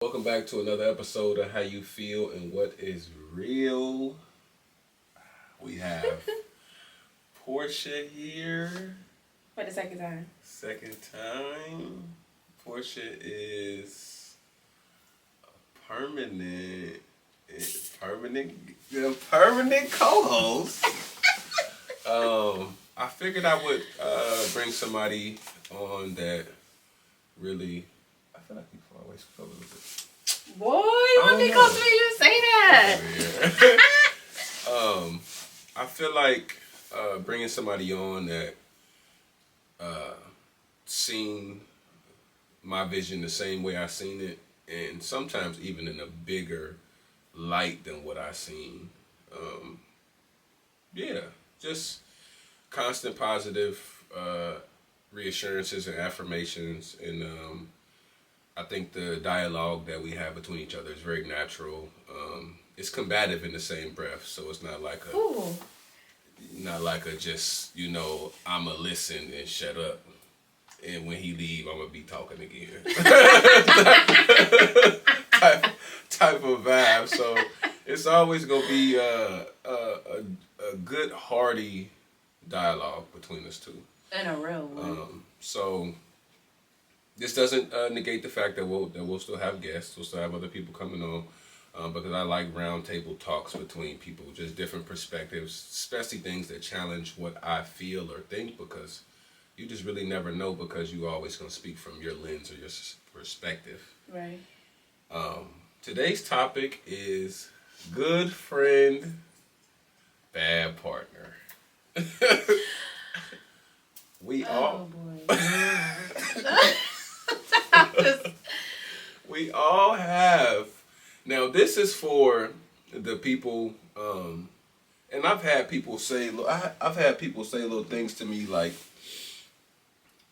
Welcome back to another episode of How You Feel and What Is Real. We have Porsha here. For the second time. Second time. Porsha is a permanent co-host. I figured I would bring somebody on that really. I feel like people always cover with it. Boy, you want me close to me? You say that. I feel like bringing somebody on that seen my vision the same way I seen it, and sometimes even in a bigger light than what I seen. Yeah, just constant positive reassurances and affirmations, and I think the dialogue that we have between each other is very natural. It's combative in the same breath, so it's not like a just I'ma listen and shut up, and when he leave I'ma be talking again type of vibe. So it's always gonna be a good hearty dialogue between us two. In a real one. So this doesn't negate the fact that we'll still have guests. We'll still have other people coming on, because I like round table talks between people, just different perspectives, especially things that challenge what I feel or think, because you just really never know, because you always gonna speak from your lens or your perspective. Right. Today's topic is good friend, bad partner. We all. Boy. We all have. Now, this is for the people, and I've had people say little things to me like,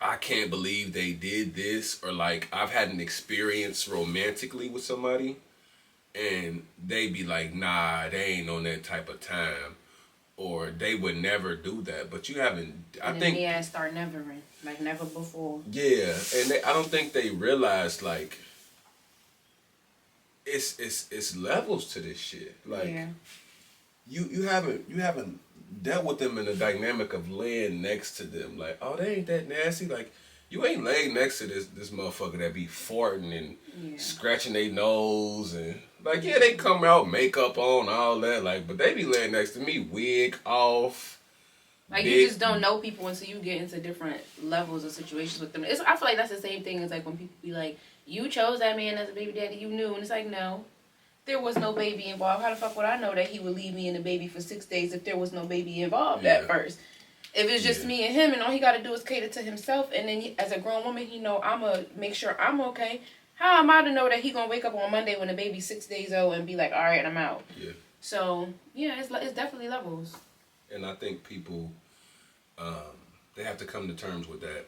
I can't believe they did this, or like I've had an experience romantically with somebody, and they be like, nah, they ain't on that type of time, or they would never do that. But you haven't. I think the ass start nevering like never before. Yeah, and I don't think they realize like it's levels to this shit. Like you haven't dealt with them in the dynamic of laying next to them. Like, oh, they ain't that nasty. Like, you ain't laying next to this motherfucker that be farting and scratching their nose and like, yeah, they come out makeup on all that, like, but they be laying next to me wig off. Like, you just don't know people until you get into different levels of situations with them. I feel like that's the same thing as like when people be like, you chose that man as a baby daddy, you knew, and it's like, no, there was no baby involved. How the fuck would I know that he would leave me and the baby for 6 days if there was no baby involved at first? If it's just me and him, and all he got to do is cater to himself, and then as a grown woman, he know I'm going to make sure I'm okay. How am I to know that he going to wake up on Monday when the baby's 6 days old and be like, all right, I'm out? Yeah. So, yeah, it's definitely levels. And I think people, they have to come to terms with that.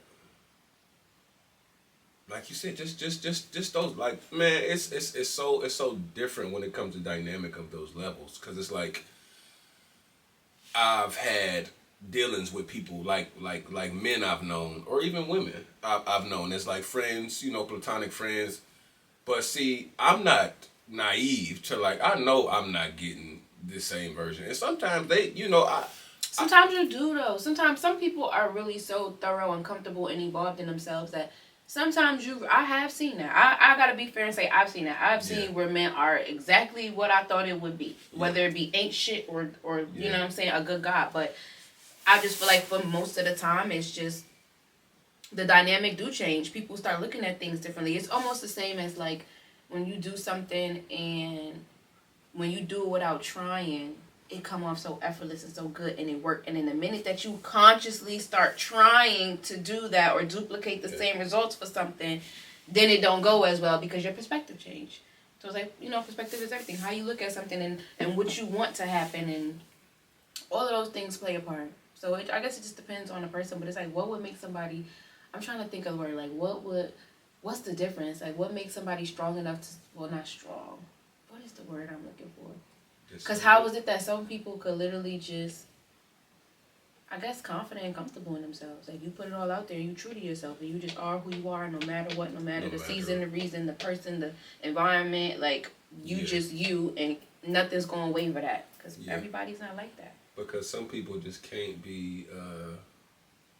Like you said, just those, like, man, it's so different when it comes to dynamic of those levels, because it's like I've had dealings with people like men I've known, or even women I've known as like friends, platonic friends. But see, I'm not naive to like, I know I'm not getting the same version, and sometimes they, Sometimes you do though. Sometimes some people are really so thorough and comfortable and involved in themselves that sometimes I have seen that. I gotta be fair and say I've seen that. I've seen where men are exactly what I thought it would be, whether it be ain't shit or you know what I'm saying, a good guy. But I just feel like for most of the time, it's just the dynamic do change. People start looking at things differently. It's almost the same as like when you do something and when you do it without trying, it come off so effortless and so good and it worked. And in the minute that you consciously start trying to do that or duplicate the same results for something, then it don't go as well because your perspective changed. So it's like, perspective is everything. How you look at something and what you want to happen, and all of those things play a part. So I guess it just depends on the person, but it's like, what would make somebody, I'm trying to think of the word, like what's the difference? Like what makes somebody strong enough to, well, not strong. What is the word I'm looking for? Because how is it that some people could literally just, I guess confident and comfortable in themselves. Like you put it all out there, you true to yourself, and you just are who you are, no matter what, no matter the season, the reason, the person, the environment. Like you just you, and nothing's gonna waver that because everybody's not like that. Because some people just can't be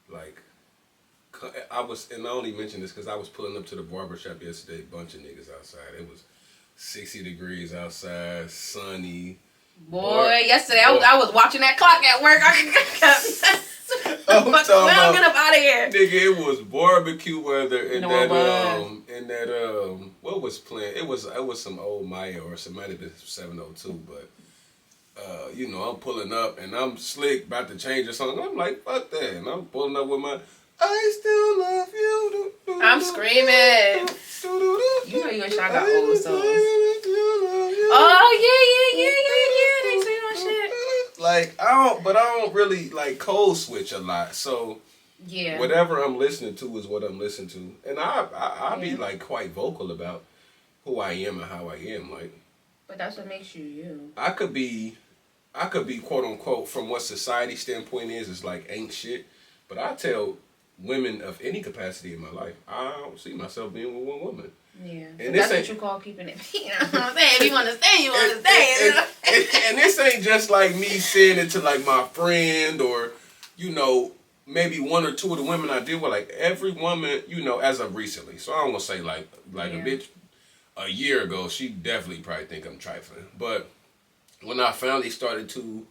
like. And I only mention this because I was pulling up to the barbershop yesterday. Bunch of niggas outside. It was 60 degrees outside, sunny. Boy, yesterday I was watching that clock at work. I'm get up out of here. Nigga, it was barbecue weather and what was playing? It was some old Maya or some might have been 702, but I'm pulling up and I'm slick about to change the song. I'm like, fuck that. And I'm pulling up with my I still love you. I'm screaming. You know you wish I got old songs. Oh yeah. They say my shit. Like I don't really like code switch a lot. So whatever I'm listening to is what I'm listening to, and I be like quite vocal about who I am and how I am. Like, but that's what makes you you. I could be quote unquote from what society standpoint is like ain't shit, but I tell women of any capacity in my life, I don't see myself being with one woman. Yeah, and that's what you call keeping it. You know what I'm saying? If you understand, you understand. And this ain't just like me saying it to like my friend or, maybe one or two of the women I deal with. Like every woman, as of recently. So I don't want to say like a bitch a year ago. She definitely probably think I'm trifling. But when I finally started to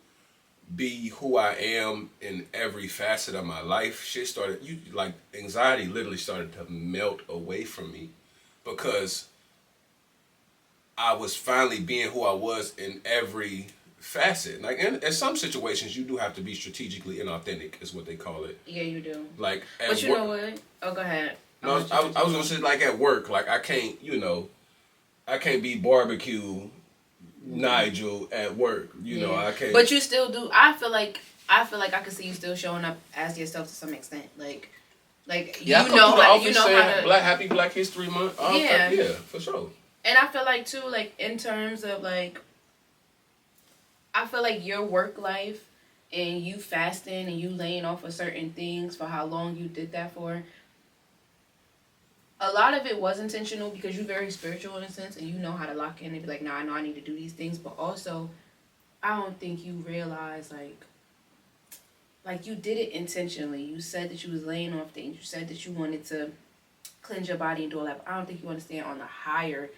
be who I am in every facet of my life, shit started, anxiety literally started to melt away from me because I was finally being who I was in every facet. Like in some situations, you do have to be strategically inauthentic, is what they call it. Yeah, you do. Like, but you know what? Oh, go ahead. No, I was gonna say like at work, like I can't, I can't be barbecue Nigel at work, I can't. But you still do. I feel like I can see you still showing up as yourself to some extent. Like how to Happy Black History Month. Yeah, for sure. And I feel like too, like in terms of like, I feel like your work life and you fasting and you laying off of certain things for how long you did that for. A lot of it was intentional because you're very spiritual in a sense and you know how to lock in and be like, nah, I know I need to do these things. But also, I don't think you realize, like you did it intentionally. You said that you was laying off things. You said that you wanted to cleanse your body and do all that. But I don't think you understand on the higher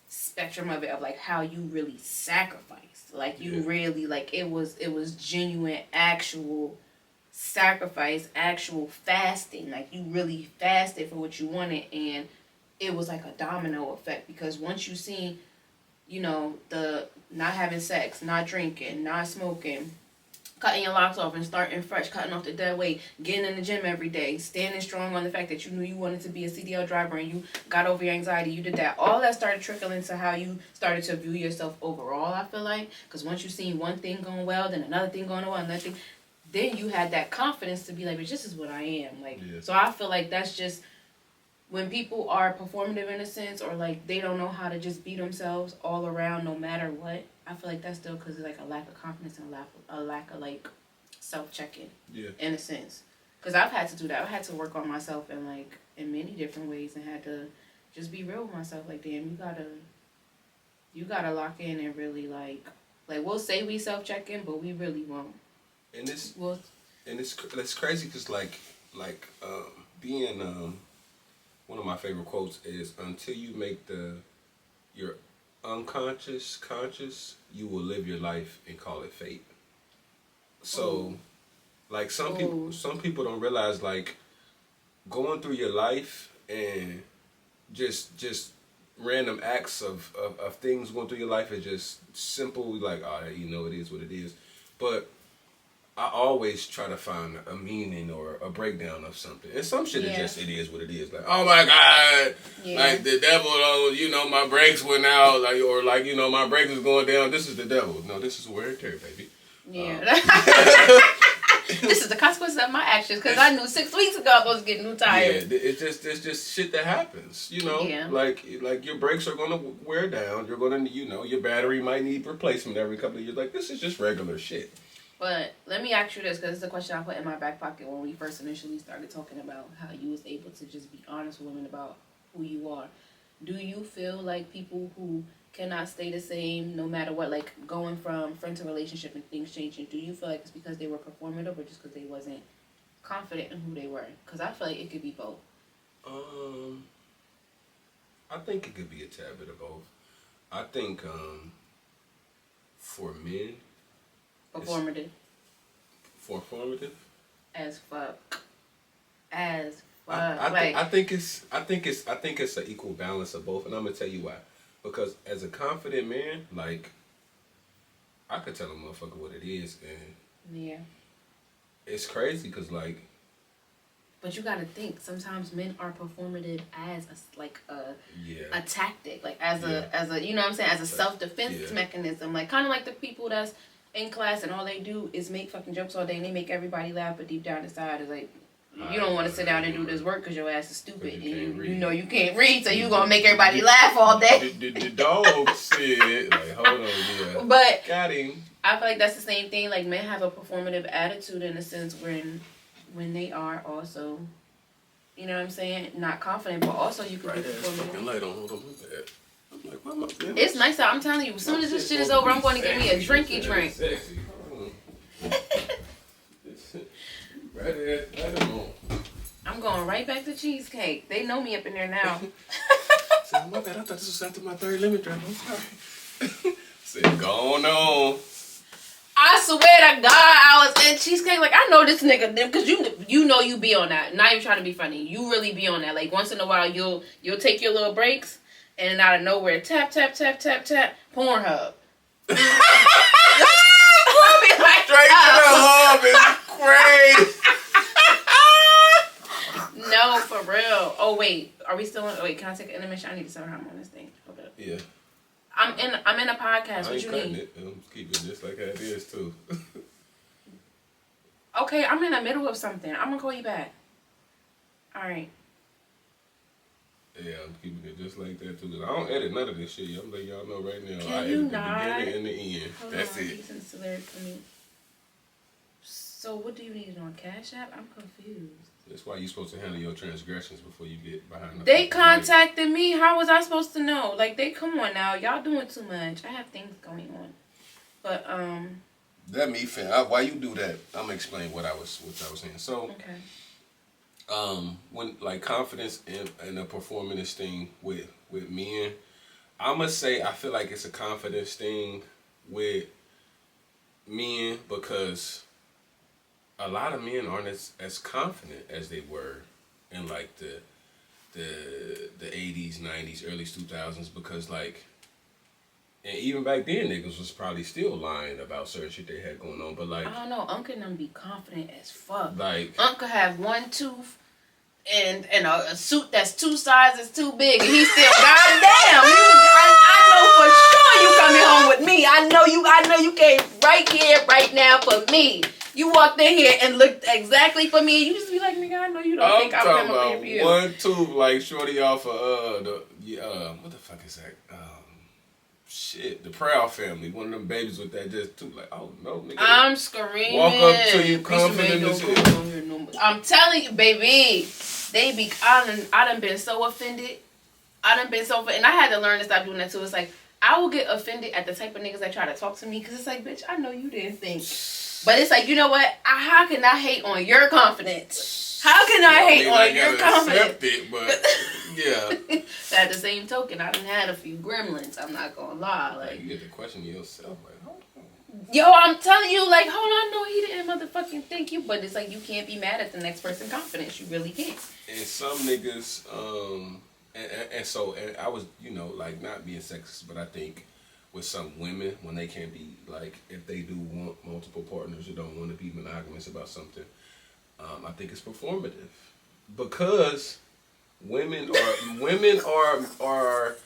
spectrum of it, of like how you really sacrificed. Like you really, like it was genuine, actual sacrifice, actual fasting. Like you really fasted for what you wanted, and it was like a domino effect because once you see, the not having sex, not drinking, not smoking, cutting your locks off and starting fresh, cutting off the dead weight, getting in the gym every day, standing strong on the fact that you knew you wanted to be a CDL driver and you got over your anxiety, you did that. All that started trickling into how you started to view yourself overall, I feel like. Because once you seen one thing going well, then another thing going well, another thing, then you had that confidence to be like, but this is what I am. So I feel like that's just when people are performative in a sense, or like they don't know how to just be themselves all around no matter what. I feel like that's still because it's like a lack of confidence and a lack of like self-checking in a sense. Because I've had to do that. I had to work on myself in many different ways and had to just be real with myself. Like, damn, you gotta lock in and really like we'll say we self-checking, but we really won't. And it's crazy because being one of my favorite quotes is, until you make your unconscious conscious, you will live your life and call it fate. So like some people don't realize, like, going through your life and just random acts of things going through your life is just simple, like, it is what it is. But I always try to find a meaning or a breakdown of something. And some shit is just, it is what it is. Like, oh my God, like the devil, my brakes went out, my brakes is going down. This is the devil. No, this is wear and tear, baby. Yeah. This is the consequences of my actions, because I knew 6 weeks ago I was getting new tires. Yeah, it's just shit that happens, Like your brakes are going to wear down. You're going to, your battery might need replacement every couple of years. Like, this is just regular shit. But let me ask you this, because it's a question I put in my back pocket when we first initially started talking about how you was able to just be honest with women about who you are. Do you feel like people who cannot stay the same no matter what, like going from friend to relationship and things changing, do you feel like it's because they were performative or just because they wasn't confident in who they were? Because I feel like it could be both. I think it could be a tad bit of both. I think for men, Performative. Performative. As fuck. As fuck. I think it's an equal balance of both, and I'm gonna tell you why. Because as a confident man, like, I could tell a motherfucker what it is, and yeah, it's crazy because like. But you gotta think. Sometimes men are performative as a tactic, like as a you know what I'm saying, as a self-defense mechanism, like kind of like the people that's in class and all they do is make fucking jokes all day and they make everybody laugh, but deep down inside is like, you don't want to sit down and do this work because your ass is stupid and you know you can't read, so you gonna make everybody laugh all day. The dog said, like, hold on, yeah. But got him. I feel like that's the same thing. Like, men have a performative attitude in a sense when they are also, you know what I'm saying, not confident, but also you could be performative. Fucking light on, hold on, my bad. I'm like, why am I doing It's nice out. I'm telling you, as soon as this shit is over, I'm going to get me a drinky drink. Sexy. Right on. I'm going right back to cheesecake. They know me up in there now. So, my bad, I thought this was after my third lemon drop. I'm sorry. Said, go on. I swear to God, I was in cheesecake. Like, I know this nigga, because you know you be on that. Not even trying to be funny. You really be on that. Like, once in a while, you'll take your little breaks, and then out of nowhere, tap, tap, tap, tap, tap, Pornhub. Like, straight to the hub is crazy. No, for real. Oh, wait. Are we still on? Wait, can I take an intermission? I need to tell her I'm on this thing. Hold up. Yeah. I'm in a podcast. I What ain't you cutting need? it. I'm keeping it just like how it is, too. Okay, I'm in the middle of something. I'm going to call you back. All right. Yeah, I'm keeping it just like that, too. I don't edit none of this shit. I'm letting y'all know right now. Can I you edit not? the beginning and the end. Hold That's on, it. He's in for me. So what do you need on Cash App? I'm confused. That's why you're supposed to handle your transgressions before you get behind the They fucking contacted me. How was I supposed to know? Like, they come on now. Y'all doing too much. I have things going on. But That me, fam. Why you do that? I'm gonna explain what I was saying. So, okay. when like confidence in a performance thing with men, I'ma say I feel like it's a confidence thing with men because a lot of men aren't as confident as they were in like the 80s, 90s, early 2000s because like, and even back then niggas was probably still lying about certain shit they had going on, but like, I don't know. Uncle and them be confident as fuck. Like, Uncle have one tooth and a suit that's 2 sizes too big, and he's still goddamn. I know for sure you coming home with me. I know you came right here, right now for me. You walked in here and looked exactly for me. You just be like, nigga, I know you don't think I'm coming up here for you. One tooth like shorty off of what the fuck is that? Shit, the Proud Family. One of them babies with that just tooth. Like, oh no, nigga. I'm screaming. Walk up to you confident as hell. I'm telling you, baby, they be. I done been so offended. And I had to learn to stop doing that too. It's like I will get offended at the type of niggas that try to talk to me because it's like, bitch, I know you didn't think. But it's like, you know what? How can I hate on your confidence? How can I hate on your confidence? It, but yeah. At the same token, I done had a few gremlins. I'm not gonna lie. Like, you get to question yourself. Like, hold on. Yo, I'm telling you, like, hold on, no, he didn't motherfucking think you. But it's like you can't be mad at the next person's confidence. You really can't. And some niggas, and I was, like, not being sexist, but I think with some women, when they can't be, like, if they do want multiple partners or don't want to be monogamous about something, I think it's performative. Because women are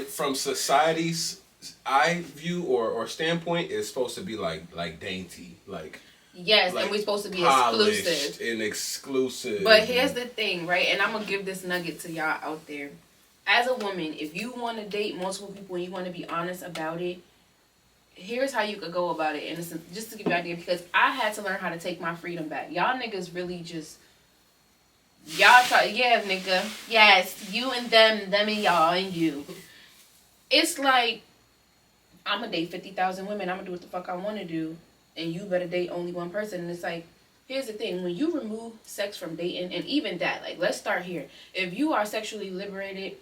from society's eye view or standpoint, is supposed to be like dainty, like. Yes, like and we're supposed to be exclusive. And exclusive. But here's the thing, right? And I'm going to give this nugget to y'all out there. As a woman, if you want to date multiple people and you want to be honest about it, here's how you could go about it, and it's just to give you an idea, because I had to learn how to take my freedom back. Y'all niggas really just, y'all try, yeah, nigga, yes, you and them and y'all and you. It's like, I'm gonna date 50,000 women, I'm gonna do what the fuck I want to do, and you better date only one person. And it's like, here's the thing, when you remove sex from dating, and even that, like, let's start here. If you are sexually liberated,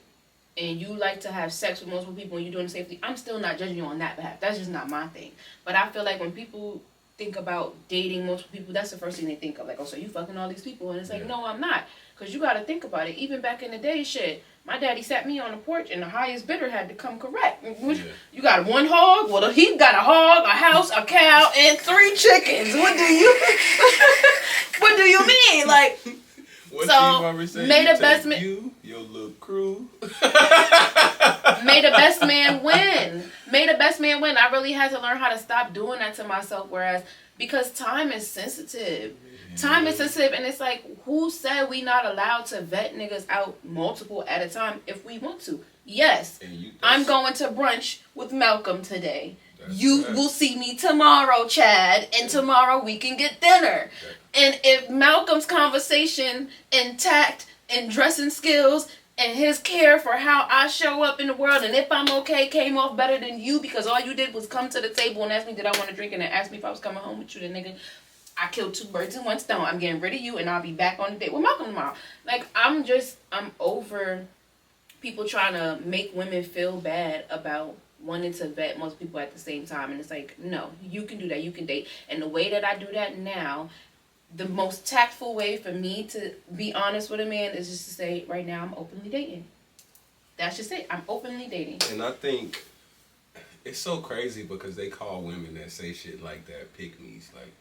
and you like to have sex with multiple people and you're doing it safely, I'm still not judging you on that behalf. That's just not my thing. But I feel like when people think about dating multiple people, that's the first thing they think of. Like, oh, so you fucking all these people. And it's like, no, I'm not. Because you got to think about it. Even back in the day, shit, my daddy sat me on the porch and the highest bidder had to come correct. You got one hog? Well, he got a hog, a house, a cow, and 3 chickens. What do you... what do you mean? Like... What so, may the best man... You, your little crew. May the best man win. May the best man win. I really had to learn how to stop doing that to myself, whereas... Because time is sensitive. Time is sensitive, and it's like, who said we not allowed to vet niggas out multiple at a time if we want to? Yes. I'm going to brunch with Malcolm today. You will see me tomorrow, Chad, and tomorrow we can get dinner. And if Malcolm's conversation and tact and dressing skills and his care for how I show up in the world, and if I'm okay, came off better than you because all you did was come to the table and ask me did I want to drink and then ask me if I was coming home with you, then nigga, I killed 2 birds in one stone. I'm getting rid of you and I'll be back on the date with Malcolm tomorrow. Like, I'm over people trying to make women feel bad about wanting to vet most people at the same time. And it's like, no, you can do that. You can date. And the way that I do that now, the most tactful way for me to be honest with a man is just to say, right now, I'm openly dating. That's just it. I'm openly dating. And I think it's so crazy because they call women that say shit like that pick-me's. Like,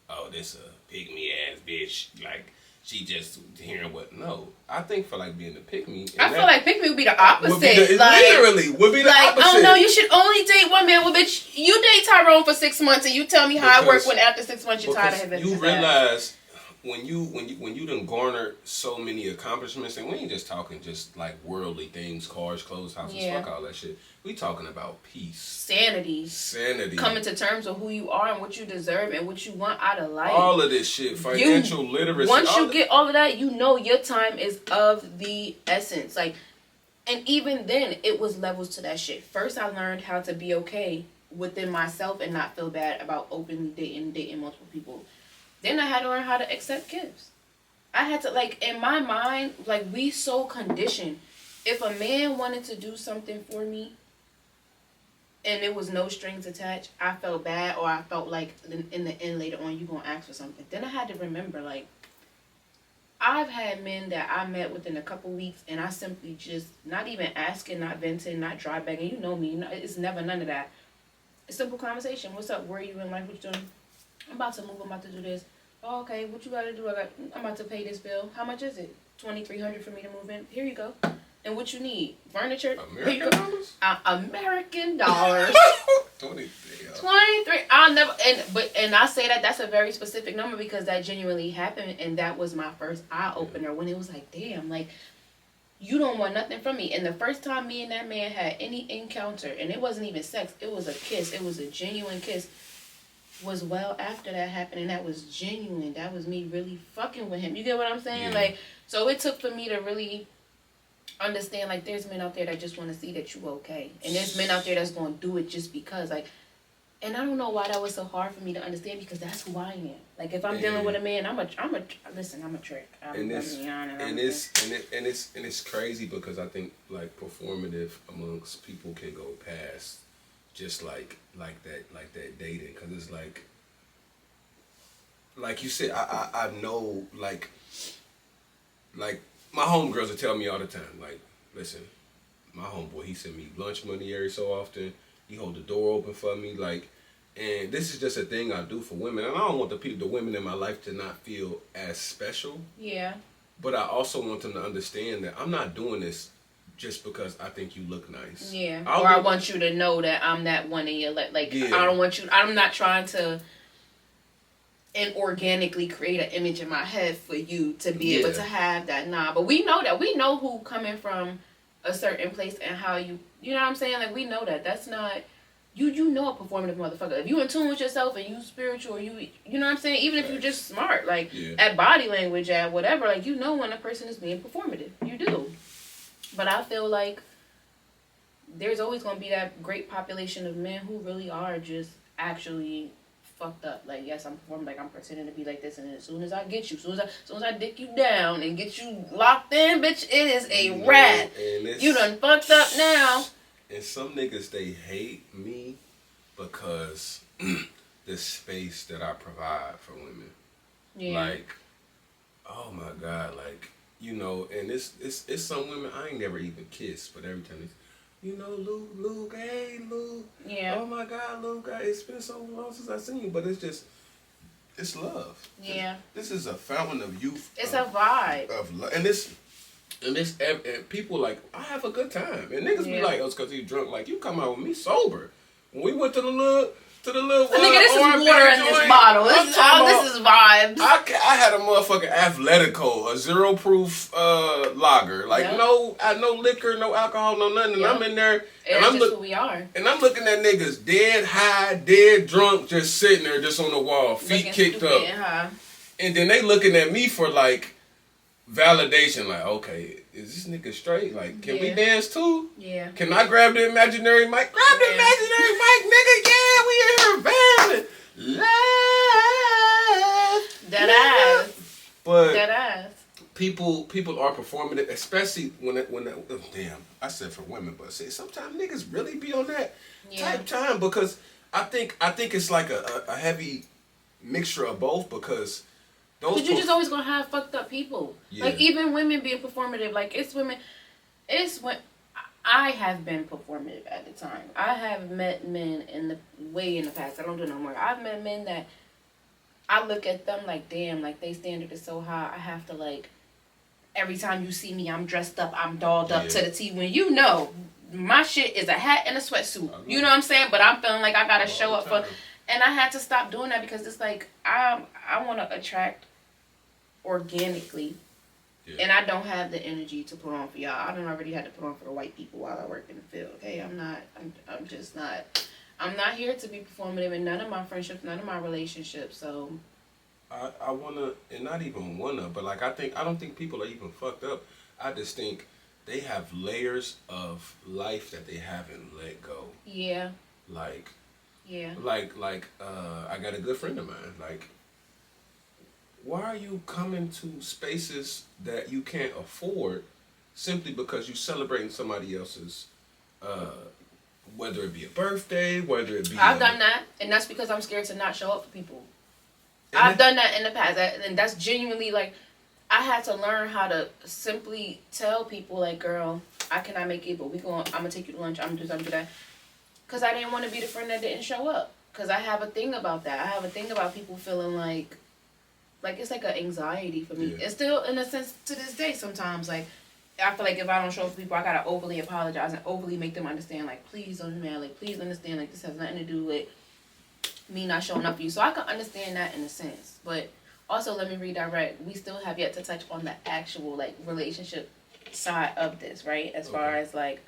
oh, this a pick-me-ass bitch. Like, she just hearing what? No. I think for, like, being a pick-me. I feel like pick-me would be the opposite. Literally would be the opposite. Oh, no, you should only date one man. Well, bitch, you date Tyrone for 6 months and you tell me how I work when after 6 months you're tired of him. You realize when you done garnered so many accomplishments, and we ain't just talking just like worldly things, cars, clothes, houses, fuck all that shit. We talking about peace. Sanity. Coming to terms with who you are and what you deserve and what you want out of life. All of this shit. Financial literacy. Once you get all of that, you know your time is of the essence. Like, and even then, it was levels to that shit. First, I learned how to be okay within myself and not feel bad about openly dating multiple people. Then I had to learn how to accept gifts. I had to, like, in my mind, like, we so conditioned. If a man wanted to do something for me and there was no strings attached, I felt bad, or I felt like in the end later on, you going to ask for something. Then I had to remember, like, I've had men that I met within a couple weeks and I simply just, not even asking, not venting, not dry begging. You know me. It's never none of that. A simple conversation. What's up? Where are you in life? What you doing? I'm about to move. I'm about to do this. Oh, okay. What you got to do? I'm about to pay this bill. How much is it? $2,300 for me to move in. Here you go. And what you need? Furniture? American dollars? American dollars. 23. 23. And I say that's a very specific number because that genuinely happened, and that was my first eye opener when it was like, damn, like, you don't want nothing from me. And the first time me and that man had any encounter, and it wasn't even sex, it was a kiss, it was a genuine kiss, was well after that happened, and that was genuine. That was me really fucking with him. You get what I'm saying? Yeah. Like, so it took for me to really understand, like, there's men out there that just want to see that you okay, and there's men out there that's going to do it just because, like, and I don't know why that was so hard for me to understand because that's who I am. Like, if I'm dealing with a man, I'm a trick. It's crazy because I think, like, performative amongst people can go past just like that dating, because it's like you said, I know, like my homegirls will tell me all the time, like, listen, my homeboy, he send me lunch money every so often. He hold the door open for me, like, and this is just a thing I do for women. And I don't want the women in my life to not feel as special. Yeah. But I also want them to understand that I'm not doing this just because I think you look nice. Yeah. I want you to know that I'm that one in your life. Like, yeah. I'm not trying to inorganically create an image in my head for you to be able to have that. Nah, but we know that. We know who coming from a certain place and how you know what I'm saying? Like, we know that. That's not, you know a performative motherfucker. If you in tune with yourself and you spiritual, you know what I'm saying? Even if you just smart, like at body language, at whatever, like you know when a person is being performative. You do. But I feel like there's always gonna be that great population of men who really are just actually fucked up. Like, yes, I'm performing, like I'm pretending to be like this, and as soon as I get you, as soon as I dick you down and get you locked in, bitch, it is a wrap. You done fucked up now. And some niggas, they hate me because the space that I provide for women. Yeah. Like, oh my God, like, you know, and it's some women I ain't never even kissed, but every time they, you know, Luke, hey, Luke. Yeah. Oh my God, Luke, it's been so long since I seen you, but it's love. Yeah. This is a fountain of youth. It's a vibe. Of love. And people like, I have a good time. And niggas be like, oh, it's because he's drunk. Like, you come out with me sober. When we went to the little nigga, this is water in this bottle. This is vibes. I had a motherfucking Athletico, a zero proof lager. Like no liquor, no alcohol, no nothing. And I'm in there, and I'm just who we are. And I'm looking at niggas dead high, dead drunk, just sitting there, just on the wall, feet kicked up. And then they looking at me for like validation. Like, okay, is this nigga straight? Like, can we dance too? Yeah. Can I grab the imaginary mic? Grab the imaginary mic, nigga. Yeah, we in here vibing. Love. That ass. But that ass. People are performative, especially when damn, I said for women, but see, sometimes niggas really be on that type time because I think it's like a heavy mixture of both because. Because you just always gonna have fucked up people. Yeah. Like even women being performative. Like it's when I have been performative at the time. I have met men in the past. I don't do it no more. I've met men that I look at them like, damn, like they standard is so high. I have to like every time you see me, I'm dressed up, I'm dolled up to the T. When you know my shit is a hat and a sweatsuit. You know what I'm saying? But I'm feeling like I gotta show up for. And I had to stop doing that because it's like I want to attract organically, and I don't have the energy to put on for y'all. I don't already had to put on for the white people while I work in the field. Okay, I'm just not. I'm not here to be performative in none of my friendships, none of my relationships. So, I wanna, and not even wanna, but like I don't think people are even fucked up. I just think they have layers of life that they haven't let go. Yeah. Like. Yeah. Like I got a good friend of mine. Like. Why are you coming to spaces that you can't afford simply because you're celebrating somebody else's, whether it be a birthday, whether it be... I've done that, and that's because I'm scared to not show up for people. I've done that in the past, and that's genuinely, like, I had to learn how to simply tell people, like, girl, I cannot make it, but I'm going to take you to lunch, I'm going to do something to that. Because I didn't want to be the friend that didn't show up. Because I have a thing about that. I have a thing about people feeling like it's like an anxiety for me. Yeah. It's still, in a sense, to this day sometimes. Like, I feel like if I don't show up for people, I gotta overly apologize and overly make them understand, like, please don't man, like, please understand, like, this has nothing to do with me not showing up for you. So I can understand that in a sense. But also, let me redirect. We still have yet to touch on the actual, like, relationship side of this, right? As far as, like,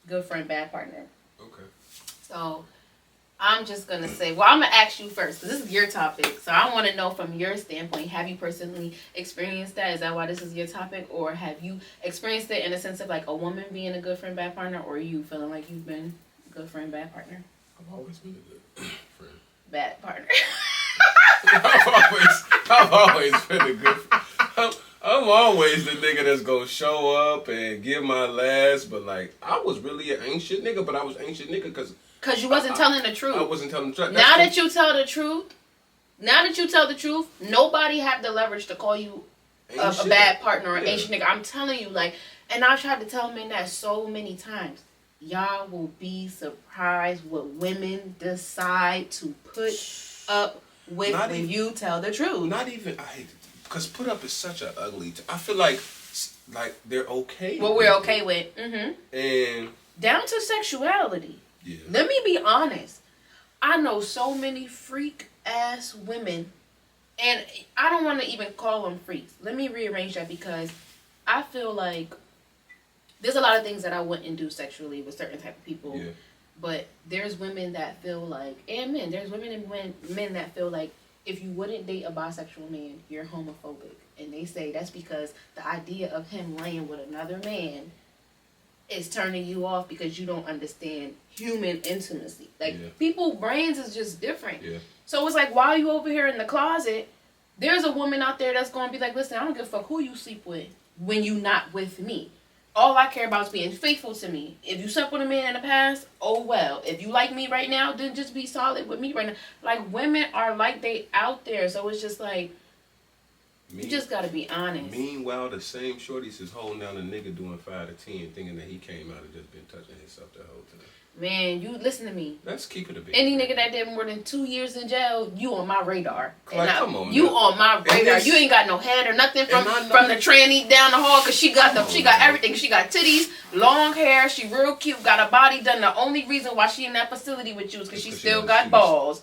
good friend, bad partner. Okay. So I'm just going to say, well, I'm going to ask you first, because this is your topic. So I want to know from your standpoint, have you personally experienced that? Is that why this is your topic? Or have you experienced it in a sense of like a woman being a good friend, bad partner? Or you feeling like you've been a good friend, bad partner? I've always been a good friend. Bad partner. I've always been a good friend. I'm always the nigga that's going to show up and give my last. But like, I was really an ancient nigga, but I was ancient nigga because you wasn't telling the truth. I wasn't telling the truth. Now that you tell the truth, nobody have the leverage to call you a bad partner or an ancient nigga. I'm telling you, like, and I've tried to tell men that so many times. Y'all will be surprised what women decide to put up with when you tell the truth. Not even, I hate it. Because put up is such an ugly... I feel like they're okay what we're okay with. Mm-hmm. And... Down to sexuality. Yeah. Let me be honest. I know so many freak-ass women, and I don't want to even call them freaks. Let me rearrange that because I feel like there's a lot of things that I wouldn't do sexually with certain type of people. Yeah. But there's women that feel like, and men, there's women and men that feel like if you wouldn't date a bisexual man, you're homophobic. And they say that's because the idea of him laying with another man is turning you off because you don't understand human intimacy. Like, people's brains is just different. Yeah. So it's like, while you over here in the closet, there's a woman out there that's going to be like, listen, I don't give a fuck who you sleep with when you not with me. All I care about is being faithful to me. If you slept with a man in the past, oh well. If you like me right now, then just be solid with me right now. Like, women are like, they out there. So it's just like, you just gotta be honest. Meanwhile, the same shorties is holding down a nigga doing 5 to 10, thinking that he came out and just been touching himself the whole time. Man, you listen to me. Let's keep it a bit. Any nigga that did more than 2 years in jail, you on my radar. Like, come on, you man. on my radar. You ain't got no head or nothing from the tranny down the hall, cause she got everything. She got titties, long hair. She real cute. Got a body done. The only reason why she in that facility with you is cause she still got balls.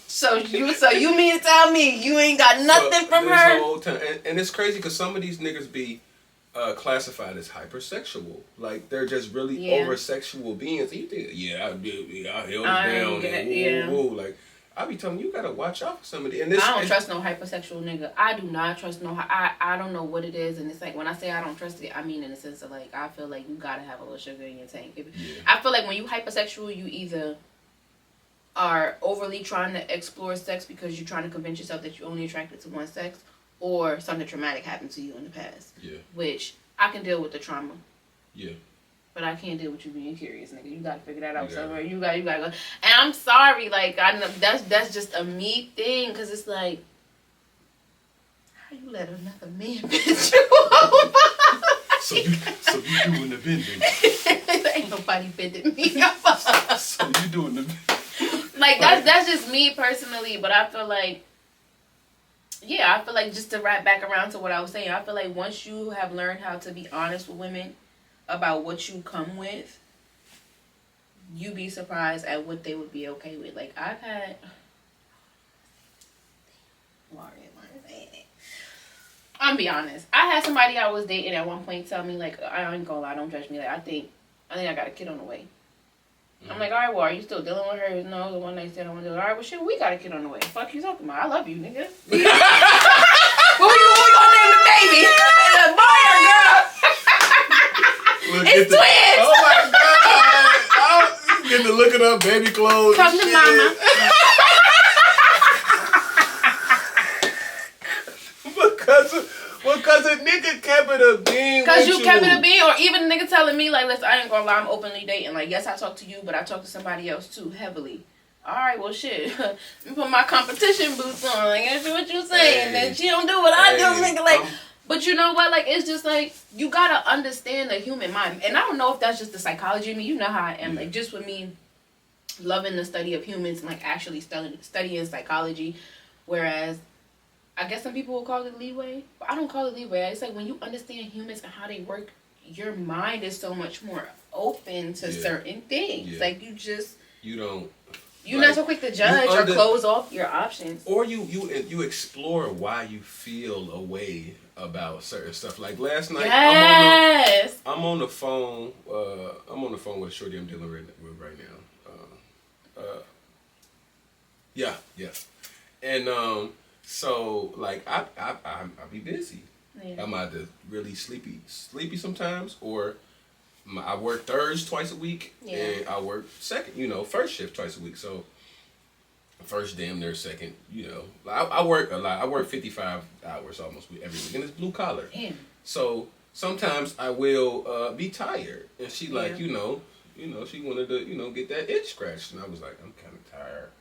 So you mean to tell me you ain't got nothing from her? Whole time. And it's crazy because some of these niggas be classified as hypersexual. Like, they're just really over-sexual beings. And you think, I held it down. Woo. Like, I be telling you, you gotta watch out for somebody. And I don't trust no hypersexual nigga. I do not trust no. I don't know what it is, and it's like, when I say I don't trust it, I mean in the sense of, like, I feel like you gotta have a little sugar in your tank. I feel like when you hypersexual, you either are overly trying to explore sex because you're trying to convince yourself that you're only attracted to one sex, or something traumatic happened to you in the past. Yeah. Which I can deal with the trauma. Yeah. But I can't deal with you being curious, nigga. You gotta figure that out somewhere. You gotta go. And I'm sorry, like, I know that's just a me thing, cause it's like, how you let another man bitch you? So you doing the bending? Ain't nobody bending me. So you doing the like, that's just me personally, but I feel like, just to wrap back around to what I was saying, I feel like once you have learned how to be honest with women about what you come with, you be surprised at what they would be okay with. Like, I've had, I'm be honest, I had somebody I was dating at one point tell me, like, I ain't gonna lie, don't judge me, like, I think I got a kid on the way. I'm like, all right, well, are you still dealing with her? No, the one night stand I want to do. All right, well, shit, we got a kid on the way. Fuck you talking about? I love you, nigga. What we gonna name the baby? Is it a boy or girl? It's twins. Oh my god! Oh, getting to looking up baby clothes. Come to mama. Because a nigga kept it a bean. Because you kept it a bean, or even a nigga telling me, like, listen, I ain't gonna lie, I'm openly dating. Like, yes, I talk to you, but I talk to somebody else too, heavily. All right, well, shit. Let me put my competition boots on. Like, that's what you saying. Then she don't do what I do, nigga. Like, but you know what? Like, it's just like, you gotta understand the human mind. And I don't know if that's just the psychology of me. You know how I am. Like, just with me loving the study of humans and, like, actually studying psychology. Whereas, I guess some people will call it leeway, but I don't call it leeway. It's like, when you understand humans and how they work, your mind is so much more open to certain things. Yeah. Like, you're not so quick to judge or close off your options. Or you explore why you feel a way about certain stuff. Like last night, I'm on the phone. I'm on the phone with a shorty I'm dealing with right now. Yeah. And so, like, I be busy. Yeah. I'm either really sleepy sometimes, or I work thirds twice a week, and I work first shift twice a week. So, first damn near second, I work a lot. I work 55 hours almost every week, and it's blue collar. Damn. So, sometimes I will be tired, and she like, she wanted to, get that itch scratched, and I was like, I'm kind of tired.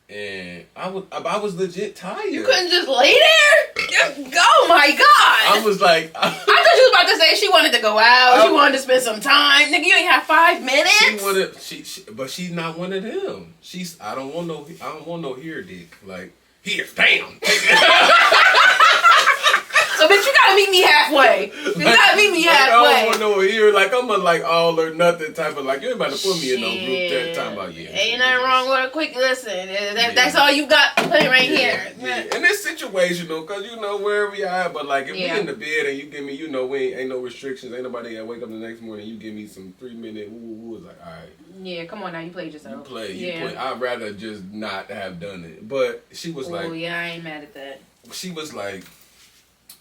And I was legit tired. You couldn't just lay there? Oh my god! I was like, I thought you was about to say she wanted to go out. She wanted to spend some time. Nigga, you ain't have 5 minutes. But she's not one of them. I don't want no here dick. Like, here, damn. So, bitch, you gotta meet me halfway. You gotta meet me halfway. I don't want no here. Like, I'm a like all or nothing type of like, you ain't about to put me in no group that time about Ain't nothing wrong with a quick listen. That's all you got to put right here. Yeah. And it's situational, because you know wherever you are. But like, if we in the bed and you give me, you know, we ain't no restrictions. Ain't nobody that wake up the next morning. You give me some 3-minute woo is like, all right. Yeah, come on now, you played yourself. You play. I'd rather just not have done it. But she was like, oh yeah, I ain't mad at that. She was like,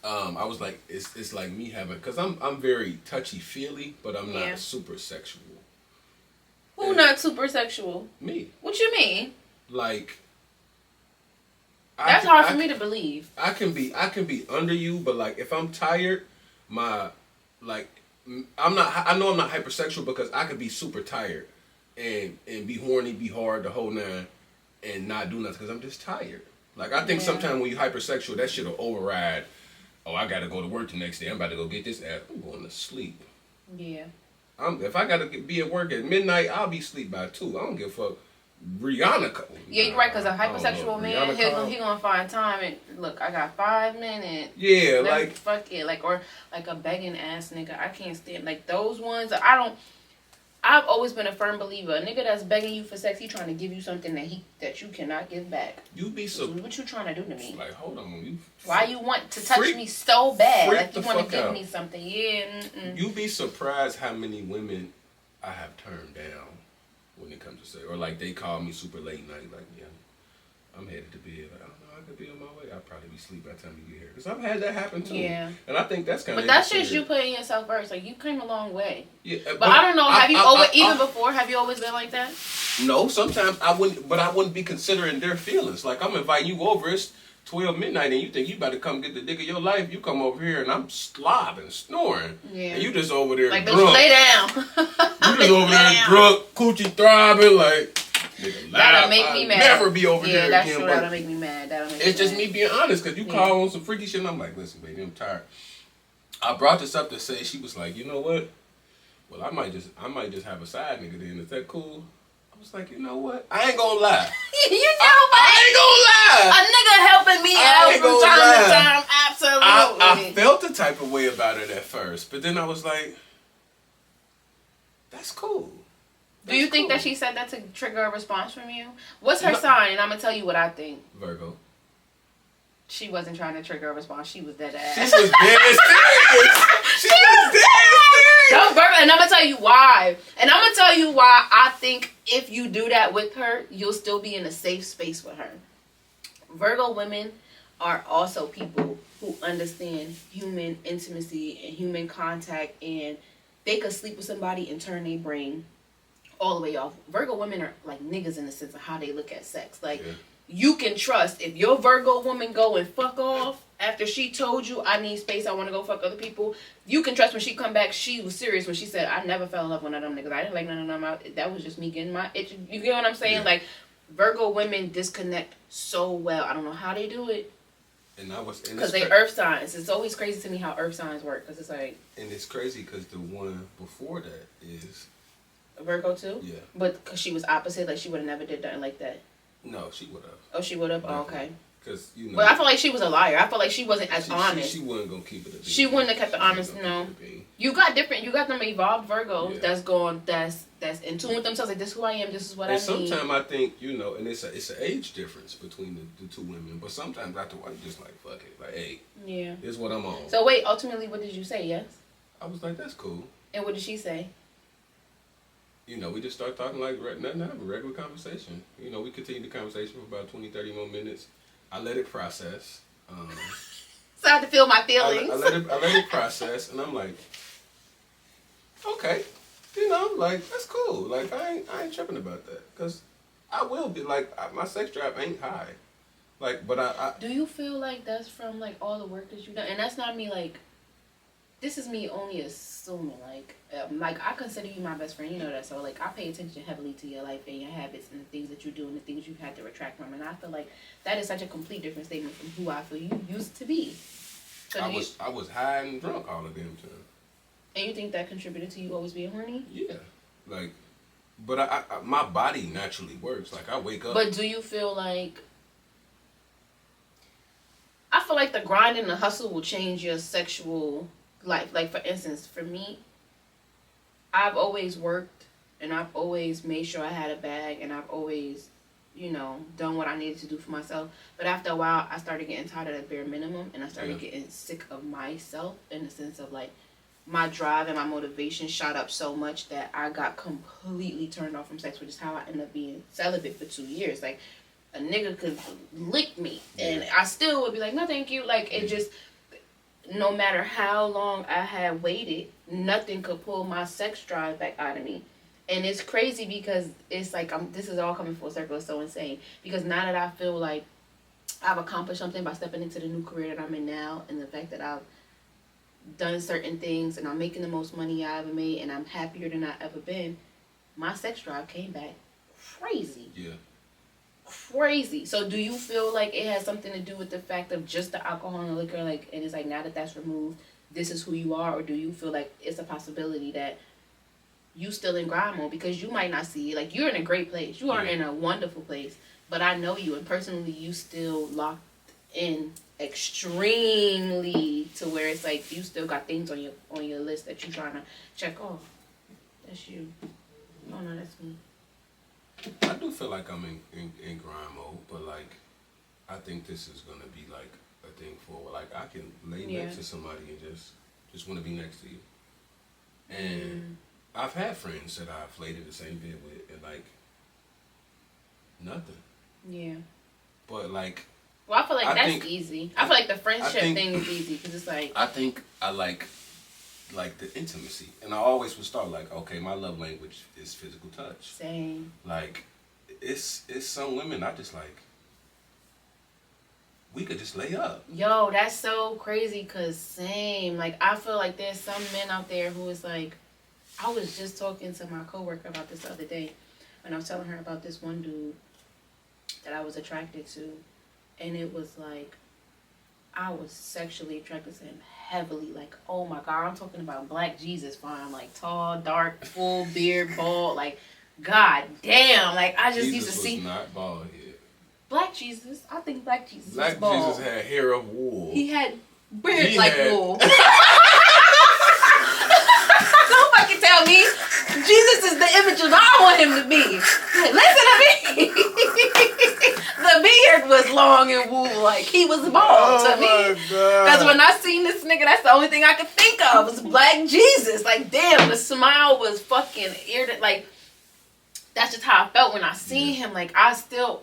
I was like, it's like me having, because I'm very touchy feely, but I'm not super sexual. Who not super sexual? Me. What you mean? Like, that's hard for me to believe. I can be under you, but like if I'm tired, I know I'm not hypersexual, because I could be super tired and be horny, be hard the whole nine, and not do nothing because I'm just tired. Like, I think sometimes when you hypersexual, that shit'll override. Oh, I gotta go to work the next day. I'm about to go get this ass. I'm going to sleep. Yeah. If I gotta be at work at midnight, I'll be asleep by 2. I don't give a fuck. Rihanna. Yeah, you're right, because a hypersexual man, he gonna find time and look, I got 5 minutes. Yeah, like fuck it, like, or like a begging ass nigga. I can't stand like those ones. I've always been a firm believer. A nigga that's begging you for sex, he trying to give you something that you cannot give back. You be so. What you trying to do to me? Like, hold on, why you want to touch me so bad? Like you want to give me something? Yeah. You be surprised how many women I have turned down when it comes to sex, or like they call me super late night. Like, yeah, I'm headed to bed. Like, I don't know, I could be on my way. I'll probably be asleep by the time you get here. Because I've had that happen too. Yeah. And I think that's kind of. But that's just you putting yourself first. Like, you came a long way. Yeah. But I don't know. Have you always been like that? No, sometimes I wouldn't. But I wouldn't be considering their feelings. Like, I'm inviting you over. It's 12 midnight, and you think you about to come get the dick of your life. You come over here, and I'm slobbing, snoring. Yeah. And you just over there like, drunk. Lay down. You just over there drunk, coochie throbbing, like. Nigga, that'll make me mad. Never be over there that's again. True. That'll make me mad. It's just me being honest, because you call on some freaky shit, and I'm like, listen, baby, I'm tired. I brought this up to say, she was like, you know what? Well, I might just have a side nigga then. Is that cool? I was like, you know what? I ain't gonna lie. I ain't gonna lie. A nigga helping me out from time to time. Absolutely. I felt the type of way about it at first, but then I was like, that's cool. Do you think that she said that to trigger a response from you? What's her sign? And I'm going to tell you what I think. Virgo. She wasn't trying to trigger a response. She was dead ass. She was dead serious. She was dead serious. And I'm going to tell you why. And I'm going to tell you why I think if you do that with her, you'll still be in a safe space with her. Virgo women are also people who understand human intimacy and human contact. And they could sleep with somebody and turn their brain all the way off. Virgo women are like niggas in the sense of how they look at sex. Like, you can trust if your Virgo woman go and fuck off after she told you, I need space, I want to go fuck other people. You can trust when she come back, she was serious when she said, I never fell in love with none of them niggas. I didn't like none of them out. That was just me getting my itch. You get what I'm saying? Yeah. Like, Virgo women disconnect so well. I don't know how they do it. Because they earth signs. It's always crazy to me how earth signs work. Because it's like. And it's crazy because the one before that is. Virgo too? Yeah. But because she was opposite, like she would have never did nothing like that. No, she would have. Oh, she would have? Oh, okay. Because, you know. But I feel like she was a liar. I feel like she wasn't as honest. She wasn't going to keep it a bean. She wouldn't have kept the honest, no. You got them evolved Virgos that's in tune with themselves. Like, this is who I am, this is what I need. And sometimes I think, you know, and it's an age difference between the two women. But sometimes after a while, you just like, fuck it. Like, hey, this is what I'm on. So wait, ultimately, what did you say, yes? I was like, that's cool. And what did she say? You know, we just start talking like nothing, have a regular conversation. You know, we continued the conversation for about 20, 30 more minutes. I let it process. So I had to feel my feelings. I let it process, and I'm like, okay, you know, like, that's cool. Like, I ain't tripping about that. Because I will be, like, my sex drive ain't high. Like, but I... Do you feel like that's from, like, all the work that you've done? And that's not me, like... This is me only assuming, like I consider you my best friend, you know that, so, like, I pay attention heavily to your life and your habits and the things that you do and the things you've had to retract from, and I feel like that is such a complete different statement from who I feel you used to be. So I was high and drunk all the damn time. And you think that contributed to you always being horny? Yeah, like, but I my body naturally works, like, I wake up. But do you feel like... feel like the grind and the hustle will change your sexual life. Like, for instance, for me, I've always worked and I've always made sure I had a bag and I've always, done what I needed to do for myself. But after a while, I started getting tired of the bare minimum and I started getting sick of myself in the sense of like my drive and my motivation shot up so much that I got completely turned off from sex, which is how I ended up being celibate for 2 years. Like, a nigga could lick me and I still would be like, no, thank you. Like, it just, no matter how long I had waited, nothing could pull my sex drive back out of me. And it's crazy because it's like, this is all coming full circle. It's so insane. Because now that I feel like I've accomplished something by stepping into the new career that I'm in now, and the fact that I've done certain things and I'm making the most money I ever made and I'm happier than I ever been, my sex drive came back crazy. Yeah. Crazy. So do you feel like it has something to do with the fact of just the alcohol and the liquor, like, and it's like now that that's removed, this is who you are? Or do you feel like it's a possibility that you still in grind mode because you might not see it? Like, you're in a great place, you are in a wonderful place, but I know you, and personally you still locked in extremely to where it's like you still got things on your list that you're trying to check off. That's you. Oh no, that's me. I do feel like I'm in grind mode, but like I think this is gonna be like a thing for like I can lay next to somebody and just want to be next to you. And I've had friends that I've laid in the same bed with and like nothing. Yeah. But like, well, I feel like that's easy. I feel like the friendship thing is easy because it's like, I think I like the intimacy, and I always would start like, okay, my love language is physical touch. Same. Like, it's some women I just like. We could just lay up. Yo, that's so crazy. Cause same. Like, I feel like there's some men out there who is like, I was just talking to my coworker about this the other day, and I was telling her about this one dude that I was attracted to, and it was like, I was sexually attracted to him heavily. Like, oh my God, I'm talking about Black Jesus fine. Like, tall, dark, full beard, bald. Like, God damn. Like, I just used to see. Jesus was not bald yet. Black Jesus? I think Black Jesus was bald. Black Jesus had hair of wool. He had beard like wool. Don't fucking tell me. Jesus is the image of I want him to be. Listen to me. The beard was long and wool, like he was bald to me. Because when I seen this nigga, that's the only thing I could think of was Black Jesus. Like, damn, the smile was fucking like, that's just how I felt when I seen him. Like, I still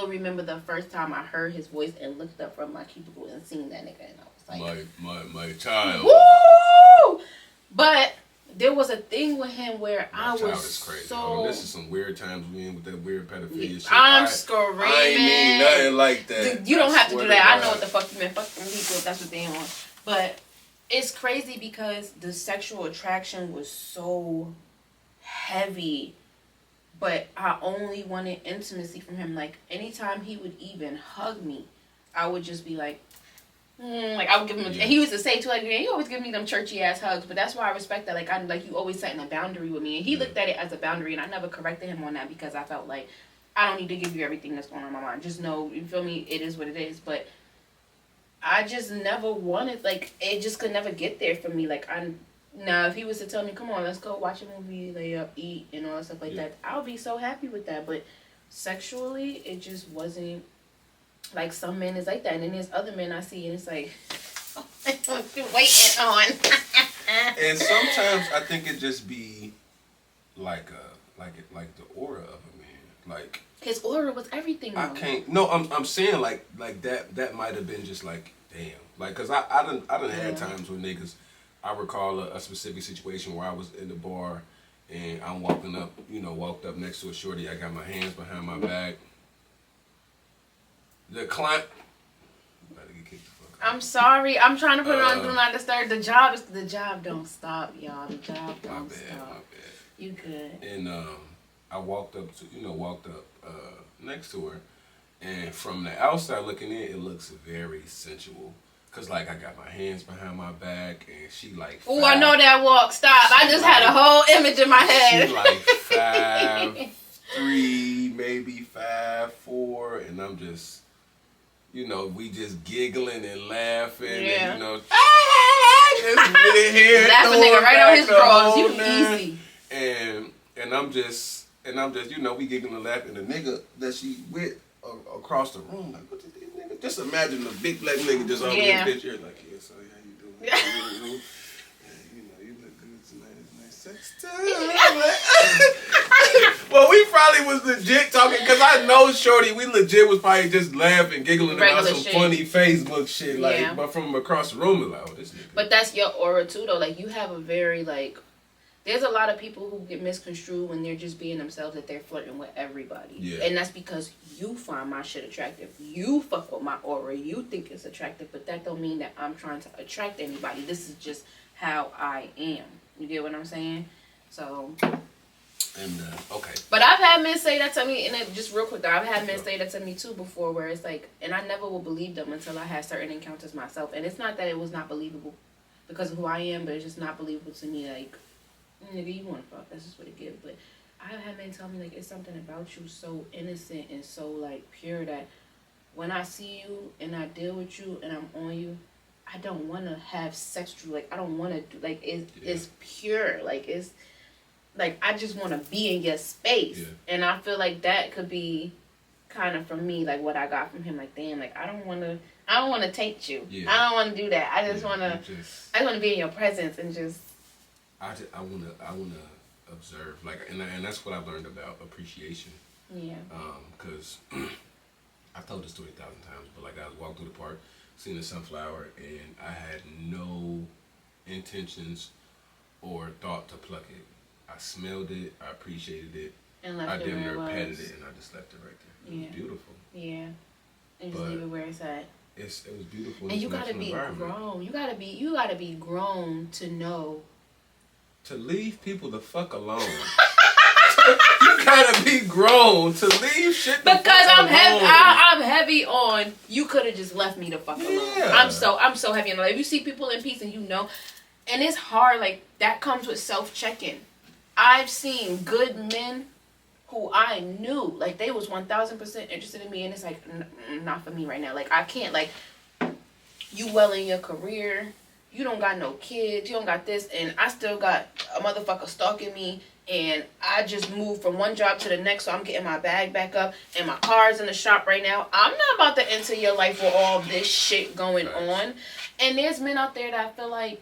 remember the first time I heard his voice and looked up from my cubicle and seen that nigga, and I was like, my child. Woo! But there was a thing with him where I was crazy. so. This is some weird times we in with that weird pedophilia shit. I'm screaming. I ain't mean nothing like that. You don't have to do that. I know what the fuck you meant. Fuck them people if that's what they want. But it's crazy because the sexual attraction was so heavy, but I only wanted intimacy from him. Like, anytime he would even hug me, I would just be like, like, I would give him, and he used to say too, like, man, you always give me them churchy ass hugs, but that's why I respect that. Like, you always setting a boundary with me, and he looked at it as a boundary, and I never corrected him on that because I felt like I don't need to give you everything that's going on in my mind. Just know, you feel me? It is what it is. But I just never wanted, like, it just could never get there for me. Like, now if he was to tell me, come on, let's go watch a movie, lay up, eat, and all that stuff like that, I'll be so happy with that. But sexually, it just wasn't. Like, some men is like that, and then there's other men I see, and it's like, what you waiting on? And sometimes I think it just be like the aura of a man. Like, his aura was everything. Though. I can't. No, I'm saying like that might have been just like, damn. Like, cause I done had times with niggas. I recall a specific situation where I was in the bar and I'm walked up next to a shorty. I got my hands behind my back. The client. Better get kicked the fuck out. I'm sorry. I'm trying to put it on Do Not Disturb. The job don't stop, y'all. The job don't stop. My bad. You good? And I walked up next to her, and from the outside looking in, it looks very sensual. Cause like I got my hands behind my back, and she like. Oh, I know that walk. Stop! I just had a whole image in my head. She like 5'3", maybe 5'4", and I'm just. you know, we just giggling and laughing, Yeah. and, you know, just Laugh a nigga right on his drawers. You easy. And I'm just, you know, we giggling and laughing. And the nigga that she with across the room, like, what is this nigga? Just imagine the big black nigga just over in the picture, like, yeah, so how you doing? Yeah, you know, you look good tonight. It's nice sex time. Well, we probably was legit talking, because I know Shorty, we legit was probably just laughing, giggling Regular about some shit. funny Facebook shit, like, Yeah. but from across the room, like, oh, this nigga. But that's your aura too, though. Like, you have a very, like, there's a lot of people who get misconstrued when they're just being themselves, that they're flirting with everybody. Yeah. And that's because you find my shit attractive. You fuck with my aura. You think it's attractive, but that don't mean that I'm trying to attract anybody. This is just how I am. You get what I'm saying? So. And, okay. But I've had men say that to me, and it, just real quick though, I've had men say that to me too before, where it's like, and I never will believe them until I had certain encounters myself. And it's not that it was not believable because of who I am, but it's just not believable to me. Like, nigga, you want to fuck, that's just what it gives. But I've had men tell me, like, it's something about you so innocent and so, like, pure that when I see you and I deal with you and I'm on you, I don't want to have sex with you. Like, I don't want to do, like, it's pure. Like, it's, like, I just want to be in your space. Yeah. And I feel like that could be kind of from me, like, what I got from him. Like, damn, like, I don't want to taint you. Yeah. I don't want to do that. I just want to be in your presence and just. I want to observe, like, and that's what I've learned about appreciation. Yeah. Because I've told this story 1,000 times, but, like, I was walking through the park, seen a sunflower, and I had no intentions or thought to pluck it. I smelled it, I appreciated it, and left I it damn where near it petted was. it, and I just left it right there. It was beautiful. Yeah. And just leave it where it's at. It was beautiful. And you gotta be grown. You gotta be grown to know. To leave people the fuck alone. You gotta be grown to leave shit the because fuck I'm alone. I'm heavy on. You could have just left me the fuck alone. I'm so heavy on. Like, if you see people in peace and you know, and it's hard. Like, that comes with self-checking. I've seen good men who I knew, like, they was 1,000% interested in me, and it's like, not for me right now. Like, I can't. Like, you well in your career. You don't got no kids, you don't got this, and I still got a motherfucker stalking me, and I just moved from one job to the next, so I'm getting my bag back up, and my car's in the shop right now. I'm not about to enter your life with all this shit going on. And there's men out there that I feel like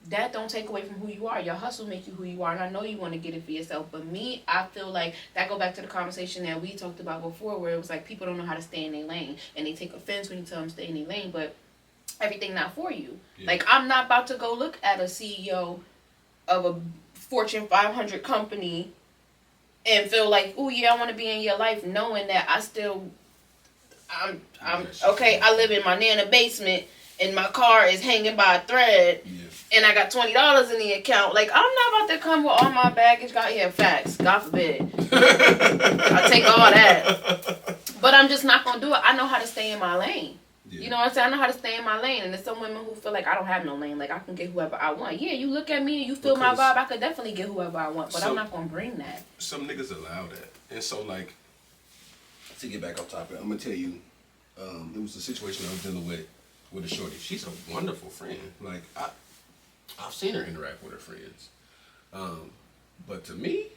that don't take away from who you are. Your hustle make you who you are, and I know you want to get it for yourself. But me, I feel like that go back to the conversation that we talked about before, where it was like people don't know how to stay in their lane, and they take offense when you tell them to stay in their lane, but everything not for you. Yeah. Like, I'm not about to go look at a CEO of a Fortune 500 company and feel like, oh yeah, I want to be in your life, knowing that I'm okay. I live in my nana basement and my car is hanging by a thread, and I got $20 in the account. Like, I'm not about to come with all my baggage. Facts. God forbid. I'll take all that, but I'm just not gonna do it. I know how to stay in my lane. Yeah. You know what I'm saying? I know how to stay in my lane. And there's some women who feel like I don't have no lane. Like, I can get whoever I want. Yeah, you look at me and you feel my vibe. I could definitely get whoever I want. But I'm not going to bring that. Some niggas allow that. And so, like, to get back off topic, I'm going to tell you, it was a situation I was dealing with a shorty. She's a wonderful friend. Like, I've seen her interact with her friends. But to me,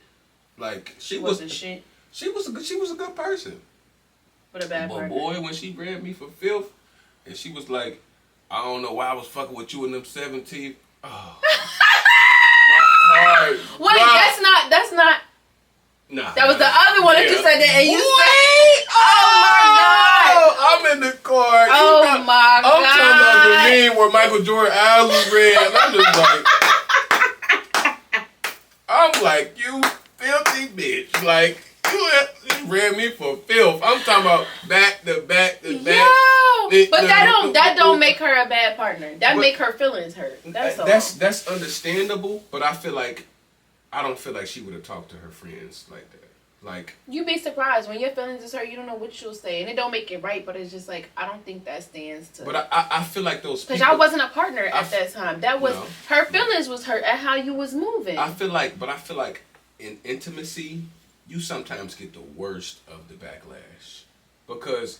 like, she wasn't shit. She was a good person. But a bad partner. But boy, when she grabbed me for filth, and she was like, I don't know why I was fucking with you in them 17. Oh. My heart. Wait, that's not. Nah. That was the other one that you said that, and you said, I'm in the car. Oh my God. I'm talking about the meme where Michael Jordan eyes was red, and I'm just like, I'm like, you filthy bitch. Like, you read me for filth. I'm talking about back to back to back. But that don't make her a bad partner. That make her feelings hurt. That's all. That's understandable, but I don't feel like she would have talked to her friends like that. Like, you'd be surprised when your feelings is hurt. You don't know what she'll say, and it don't make it right. But it's just like, I don't think that stands to. But I feel like those people, because I wasn't a partner at that time. That was her feelings was hurt at how you was moving. I feel like in intimacy, you sometimes get the worst of the backlash, because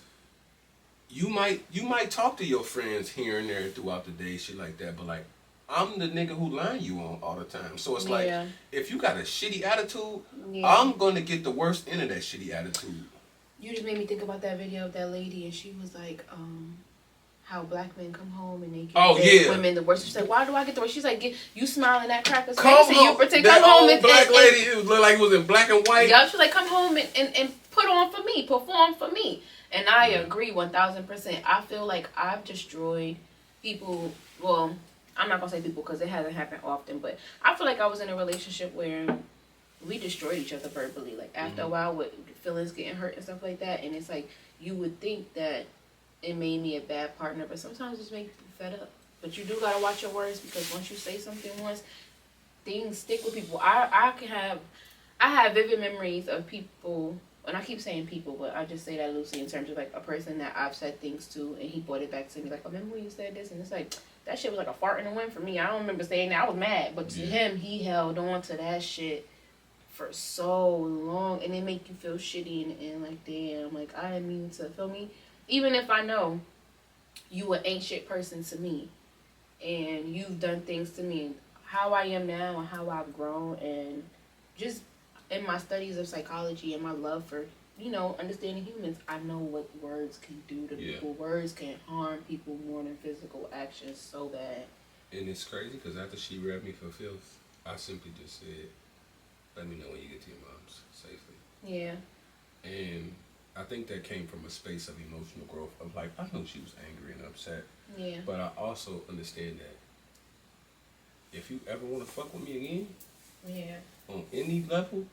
you might talk to your friends here and there throughout the day, shit like that, but like I'm the nigga who line you on all the time. So it's like if you got a shitty attitude, I'm gonna get the worst end of that shitty attitude. You just made me think about that video of that lady, and she was like, how black men come home and they give women the worst. She's like, why do I get the worst? She's like, you smiling at crackers face and you pretend come home and black lady who looked like it was in black and white. Yeah, she's like, come home and put on for me, perform for me. And I agree 1000%. I feel like I've destroyed people. Well, I'm not gonna say people because it hasn't happened often, but I feel like I was in a relationship where we destroyed each other verbally. Like after a while, with feelings getting hurt and stuff like that, and it's like you would think that it made me a bad partner, but sometimes it just makes you fed up. But you do gotta watch your words because once you say something once, things stick with people. I have vivid memories of people, and I keep saying people, but I just say that loosely in terms of like a person that I've said things to, and he brought it back to me like, oh, remember when you said this? And it's like that shit was like a fart in the wind for me. I don't remember saying that. I was mad, but to him, he held on to that shit for so long, and it make you feel shitty and like, damn, like I didn't mean to, feel me? Even if I know you an ain't shit person to me, and you've done things to me, how I am now and how I've grown, and just in my studies of psychology and my love for, understanding humans, I know what words can do to people. Words can harm people more than physical actions so bad. And it's crazy because after she read me for filth, I simply just said, let me know when you get to your mom's safely. Yeah. And I think that came from a space of emotional growth of like, I know she was angry and upset. Yeah. But I also understand that if you ever want to fuck with me again, on any level,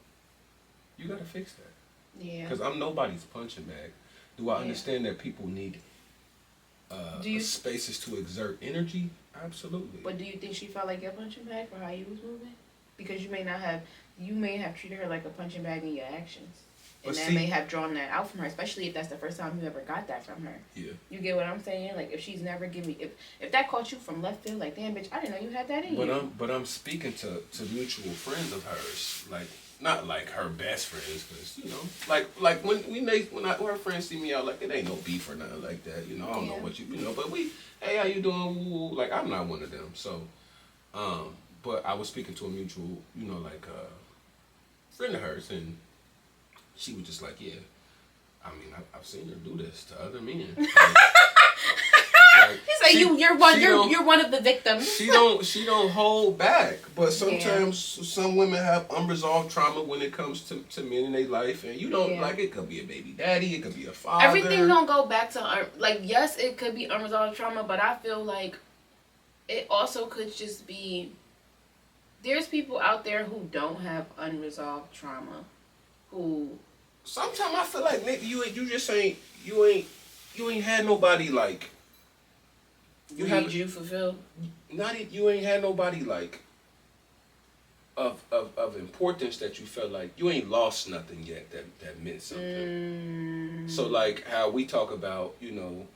you gotta fix that. Yeah. Because I'm nobody's punching bag. Do I understand that people need spaces to exert energy? Absolutely. But do you think she felt like your punching bag for how you was moving? Because you may have treated her like a punching bag in your actions. And that may have drawn that out from her, especially if that's the first time you ever got that from her. Yeah. You get what I'm saying? Like, if she's never given me... If that caught you from left field, like, damn, bitch, I didn't know you had that in you. But I'm speaking to mutual friends of hers. Like, not like her best friends, because, like when her friends see me out, like, it ain't no beef or nothing like that. I don't know what but hey, how you doing? Like, I'm not one of them. So, but I was speaking to a mutual, friend of hers, and she was just like, yeah, I mean, I've seen her do this to other men. He's like, you're one of the victims. She don't hold back, but sometimes some women have unresolved trauma when it comes to men in their life, and you don't like it could be a baby daddy, it could be a father. Everything don't go back to yes, it could be unresolved trauma, but I feel like it also could just be there's people out there who don't have unresolved trauma, who. Sometimes I feel like nigga, you ain't had nobody like you fulfill. You ain't had nobody like of importance that you felt like you ain't lost nothing yet that meant something. So like how we talk about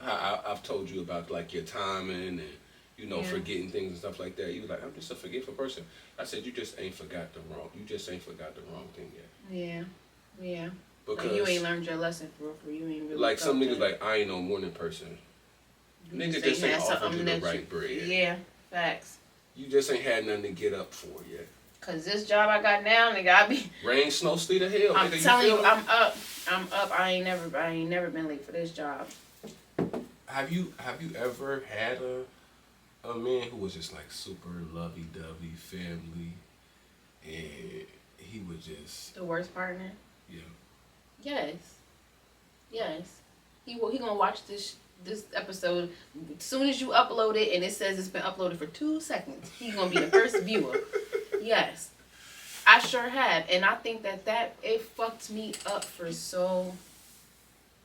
how I've told you about like your timing and forgetting things and stuff like that. You like, I'm just a forgetful person. I said you just ain't forgot the wrong thing yet. Yeah. Because like you ain't learned your lesson for you ain't really like some niggas like I ain't no morning person. Niggas just ain't offered you the right bread. Yeah, facts. You just ain't had nothing to get up for yet. Cause this job I got now, nigga, I be rain, snow, sleet, or hell. I'm telling you, I'm up. I ain't never been late for this job. Have you ever had a man who was just like super lovey-dovey, family, and he was just the worst partner? Yeah. Yes. He gonna watch this episode as soon as you upload it, and it says it's been uploaded for 2 seconds. He's gonna be the first viewer. Yes, I sure have, and I think that it fucked me up for so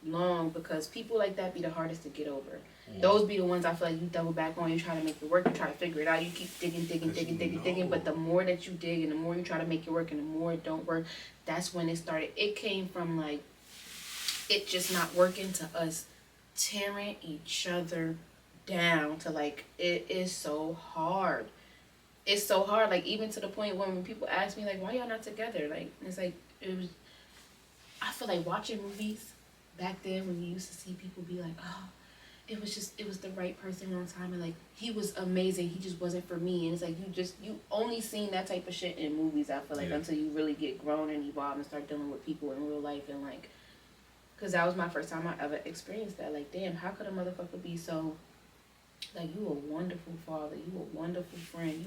long because people like that be the hardest to get over. Those be the ones I feel like you double back on. You try to make it work. You try to figure it out. You keep digging. But the more that you dig and the more you try to make it work and the more it don't work, that's when it started. It came from like it just not working to us tearing each other down to like it is so hard. It's so hard. Like even to the point when people ask me like, why y'all not together? Like it's like it was. I feel like watching movies back then when you used to see people be like, oh. it was the right person, wrong time, and like he was amazing. He just wasn't for me, and it's like you only seen that type of shit in movies. I feel like until you really get grown and evolve and start dealing with people in real life, and like, cause that was my first time I ever experienced that. Like, damn, how could a motherfucker be so? Like, you a wonderful father, you a wonderful friend,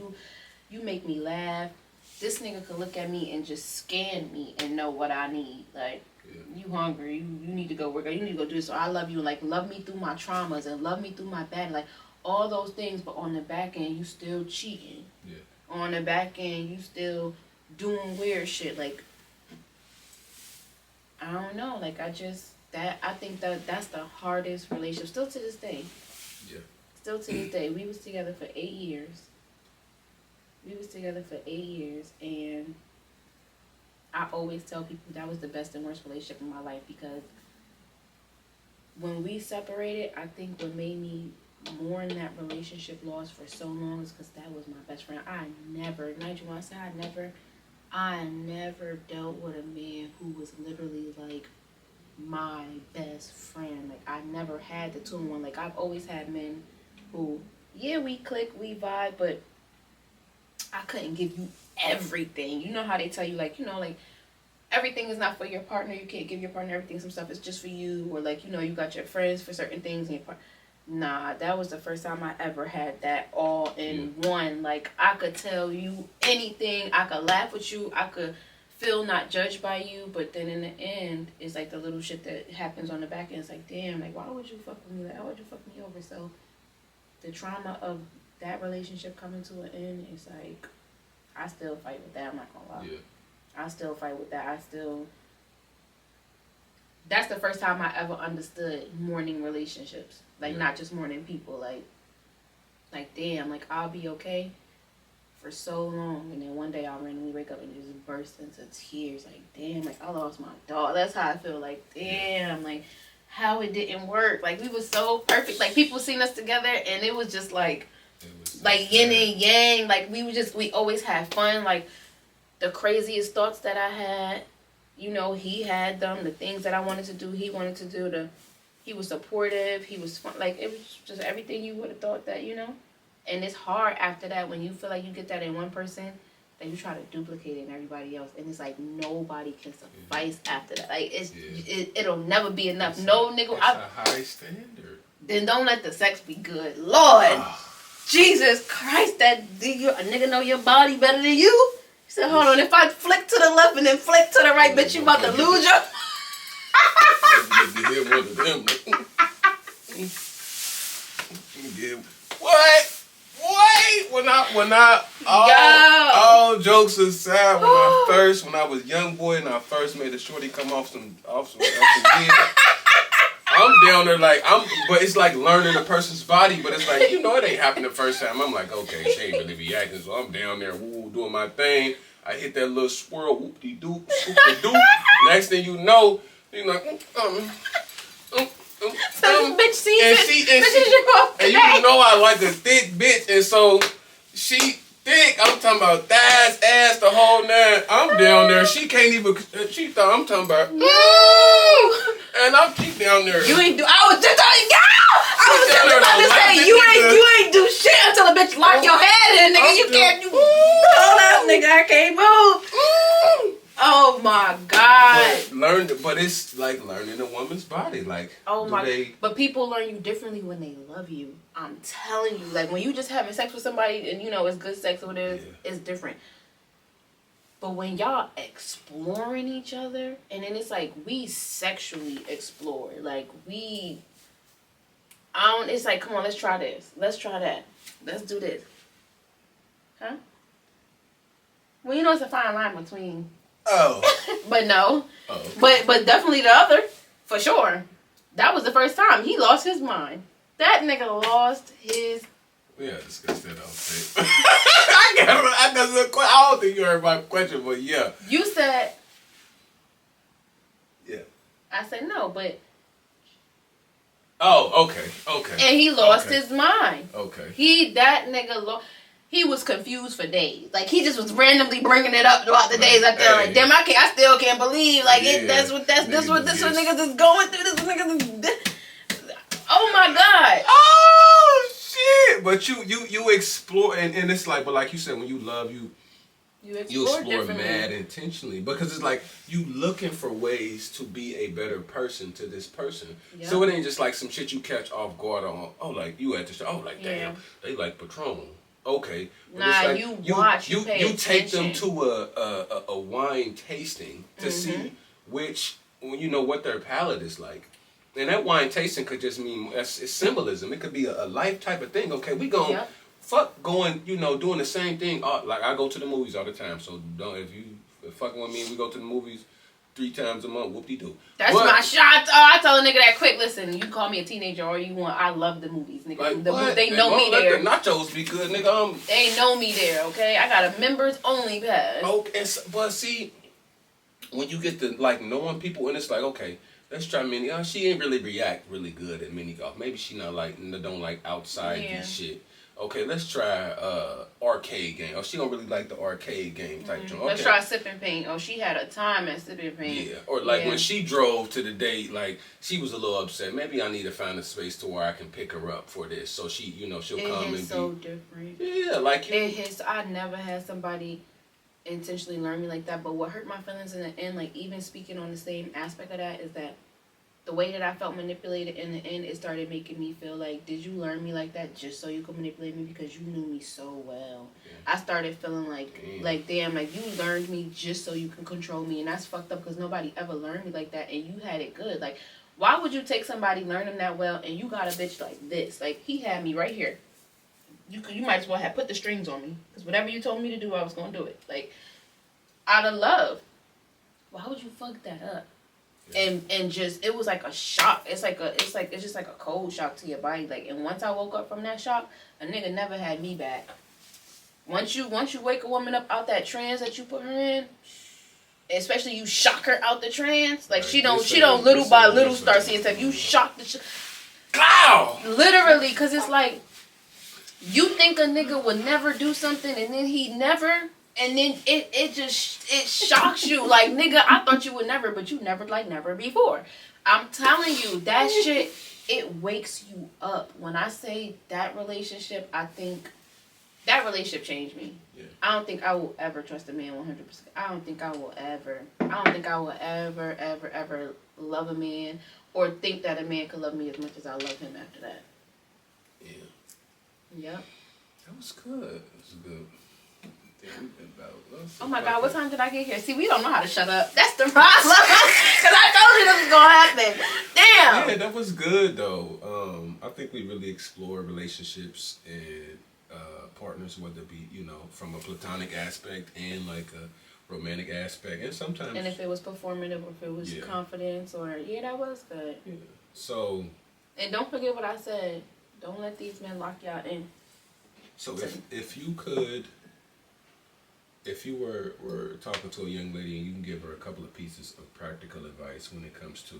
you make me laugh. This nigga could look at me and just scan me and know what I need. Like, you hungry, you need to go work, you need to go do this. So I love you, like, love me through my traumas and love me through my bad, like, all those things. But on the back end, you still cheating. Yeah. On the back end, you still doing weird shit. Like, I don't know. Like, I think that's the hardest relationship still to this day. Yeah. Still to this day. We was together for 8 years. And I always tell people that was the best and worst relationship in my life, because when we separated, I think what made me mourn that relationship loss for so long is because that was my best friend. I never dealt with a man who was literally like my best friend. Like, I never had the two in one. Like, I've always had men who, yeah, we click, we vibe, but I couldn't give you everything. You know how they tell you, like, you know, like, everything is not for your partner. You can't give your partner everything. Some stuff is just for you. Or, like, you know, you got your friends for certain things. And your partner. Nah, that was the first time I ever had that all in one. Like, I could tell you anything. I could laugh with you. I could feel not judged by you. But then in the end, it's like the little shit that happens on the back end. It's like, damn, like, why would you fuck with me? Like, why would you fuck me over? So the trauma of that relationship coming to an end is like, I still fight with that. I'm not gonna lie. Yeah. I still fight with that. That's the first time I ever understood mourning relationships. Like, not just mourning people. Like, damn, like, I'll be okay for so long, and then one day I'll randomly wake up and just burst into tears. Like, damn, like, I lost my dog. That's how I feel. Like, damn, like, how it didn't work. Like, we was so perfect. Like, people seen us together, and it was just like yin and yang. Like, we always had fun. Like, the craziest thoughts that I had, you know, he had them. The things that I wanted to do, he wanted to do. He was supportive. He was fun. Like, it was just everything you would have thought that, you know. And it's hard after that when you feel like you get that in one person, that you try to duplicate it in everybody else, and it's like nobody can suffice after that. Like, it'll never be enough. It's no nigga. It's a high standard. Then don't let the sex be good, Lord. Jesus Christ, a nigga know your body better than you. He said, hold on, if I flick to the left and then flick to the right, bitch, you about to lose your... What? When I all jokes aside, when I was young boy and I first made a shorty come off some weed, I'm down there like but it's like learning a person's body, but it's like, you know, it ain't happened the first time. I'm like, okay, she ain't really be acting, so I'm down there doing my thing. I hit that little swirl, whoop-de-doo, whoop-de-doo. Next thing you know, you like, so bitch sees and you know I like a thick bitch, and so she thick. I'm talking about thighs, ass, the whole nine. I'm down there. She can't even. She thought I'm talking about. And I'm keep down there. You ain't do. I was just about to say you ain't do shit until a bitch lock your head in, nigga. You can't. Hold up, nigga. I can't move. Oh my God. But it's like learning a woman's body. Like, but people learn you differently when they love you. I'm telling you, like, when you just having sex with somebody and you know it's good sex or whatever, it's different. But when y'all exploring each other, and then it's like we sexually explore, like it's like, come on, let's try this, let's try that, let's do this, huh? Well, you know it's a fine line between. But no. But definitely the other, for sure. That was the first time he lost his mind. That nigga lost his. Yeah, discuss that on tape. I don't think you heard my question, but yeah. You said. Yeah. I said no, but. Oh, okay. And he lost his mind. Okay. That nigga lost. He was confused for days. Like, he just was randomly bringing it up throughout the days out there. Like, damn, I still can't believe. Like, that's what niggas is going through. This niggas is. Oh my God. Oh shit! But you explore and it's like, but like you said, when you love you explore mad intentionally because it's like you looking for ways to be a better person to this person. Yep. So it ain't just like some shit you catch off guard on. Oh, like you at the show. Oh, like damn, they like Patron. Okay, but nah, like, you watch. You take them to a wine tasting to see which you know what their palate is like. And that wine tasting could just mean it's symbolism. It could be a life type of thing. Okay, we gon' fuck going, you know, doing the same thing. Like I go to the movies all the time. So don't if you fucking with me and we go to the movies 3 times a month, whoop-de-doo. That's my shot. Oh, I tell a nigga that quick. Listen, you call me a teenager all you want. I love the movies, nigga. Like, they know me there. The nachos be good, nigga. They know me there. Okay, I got a members only pass. Okay, but see, when you get to like knowing people and it's like okay. Let's try mini. She ain't really react really good at mini golf. Maybe she not like don't like outside shit. Okay, let's try arcade game. Oh, she don't really like the arcade game type joint. Okay. Let's try sipping paint. Oh, she had a time at sipping paint. Yeah, or like when she drove to the date, like she was a little upset. Maybe I need to find a space to where I can pick her up for this. So she, you know, she'll come and so different. Yeah, like you. I never had somebody intentionally learn me like that, but what hurt my feelings in the end, like even speaking on the same aspect of that, is that the way that I felt manipulated in the end, it started making me feel like, did you learn me like that just so you could manipulate me because you knew me so well? Yeah. I started feeling like damn, like you learned me just so you can control me, and that's fucked up because nobody ever learned me like that, and you had it good. Like, why would you take somebody, learn them that well, and you got a bitch like this? Like, he had me right here. You might as well have put the strings on me because whatever you told me to do, I was gonna do it. Like, out of love. Why would you fuck that up? Yeah. And just it was like a shock. It's just like a cold shock to your body. Like, and once I woke up from that shock, a nigga never had me back. Once you wake a woman up out that trance that you put her in, especially you shock her out the trance, like she don't little by little start seeing stuff. You shock the shit. Literally, because it's like. You think a nigga would never do something and then he never, and then it shocks you. Like, nigga, I thought you would never, but you never like never before. I'm telling you, that shit, it wakes you up. When I say that relationship, I think that relationship changed me. Yeah. I don't think I will ever trust a man 100%. I don't think I will ever love a man or think that a man could love me as much as I love him after that. Yeah. Yep. That was good. That was good. Oh my God, what time did I get here? See, we don't know how to shut up. That's the problem. Because I told you this was going to happen. Damn. Yeah, that was good, though. I think we really explored relationships and partners, whether it be, you know, from a platonic aspect and like a romantic aspect. And sometimes... And if it was performative or if it was confidence or... Yeah, that was good. Yeah. So... And don't forget what I said. Don't let these men lock y'all in. So if you could, if you were talking to a young lady and you can give her a couple of pieces of practical advice when it comes to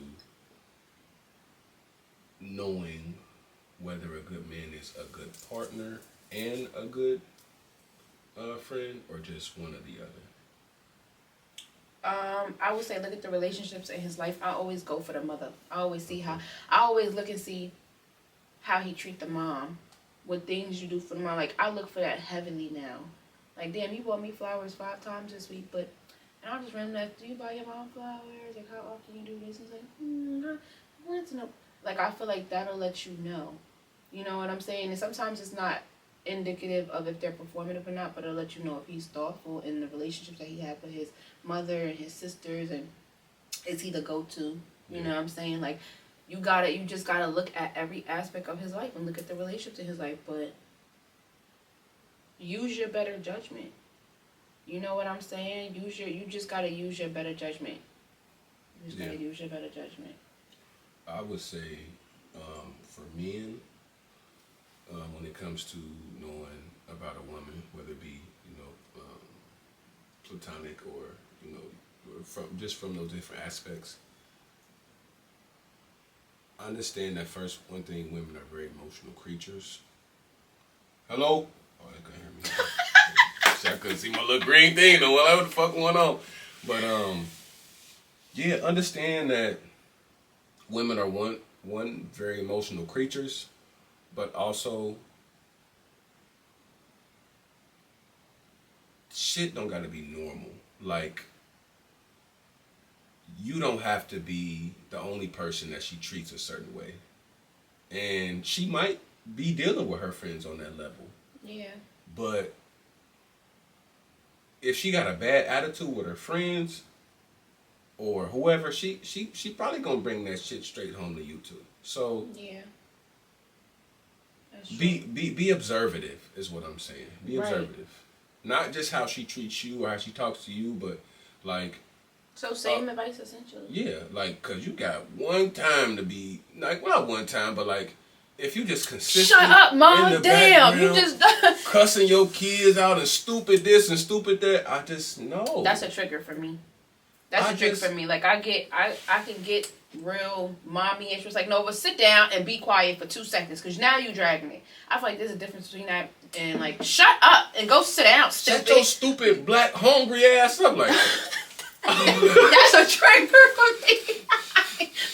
knowing whether a good man is a good partner and a good friend or just one or the other? I would say look at the relationships in his life. I always go for the mother. I always see I always look and see how he treat the mom, what things you do for the mom. Like, I look for that heavily now. Like, damn, you bought me flowers 5 times this week, but, and I'll just random that, do you buy your mom flowers? Like, how often you do this? And it's like, I want to know. Like, I feel like that'll let you know. You know what I'm saying? And sometimes it's not indicative of if they're performative or not, but it'll let you know if he's thoughtful in the relationships that he had with his mother and his sisters, and is he the go-to? You know what I'm saying? Like, you just gotta look at every aspect of his life and look at the relationships in his life, but use your better judgment. You know what I'm saying? You just gotta use your better judgment. You just gotta use your better judgment. I would say, for men, when it comes to knowing about a woman, whether it be, you know, platonic or, you know, from those different aspects, I understand that first, one thing, women are very emotional creatures. Hello? Oh, they couldn't hear me. I couldn't see my little green thing, though. What the fuck going on? But, yeah, understand that women are one, very emotional creatures, but also shit don't gotta be normal. Like, you don't have to be the only person that she treats a certain way. And she might be dealing with her friends on that level. Yeah. But if she got a bad attitude with her friends or whoever, she probably gonna bring that shit straight home to you too. So yeah, that's be observative is what I'm saying. Be right. observative. Not just how she treats you or how she talks to you, but like. So same advice essentially. Yeah, like, cause you got one time to be like, well, not one time, but like, if you just consistent. Shut up, Mom! Damn, you just cussing your kids out and stupid this and stupid that. I just know. That's a trigger for me. That's a trigger for me. Like I can get real mommy issues. Like Nova, sit down and be quiet for 2 seconds, cause now you dragging it. I feel like there's a difference between that and like, shut up and go sit down. Stupid. Shut your stupid black hungry ass up, like. That's a trigger for me.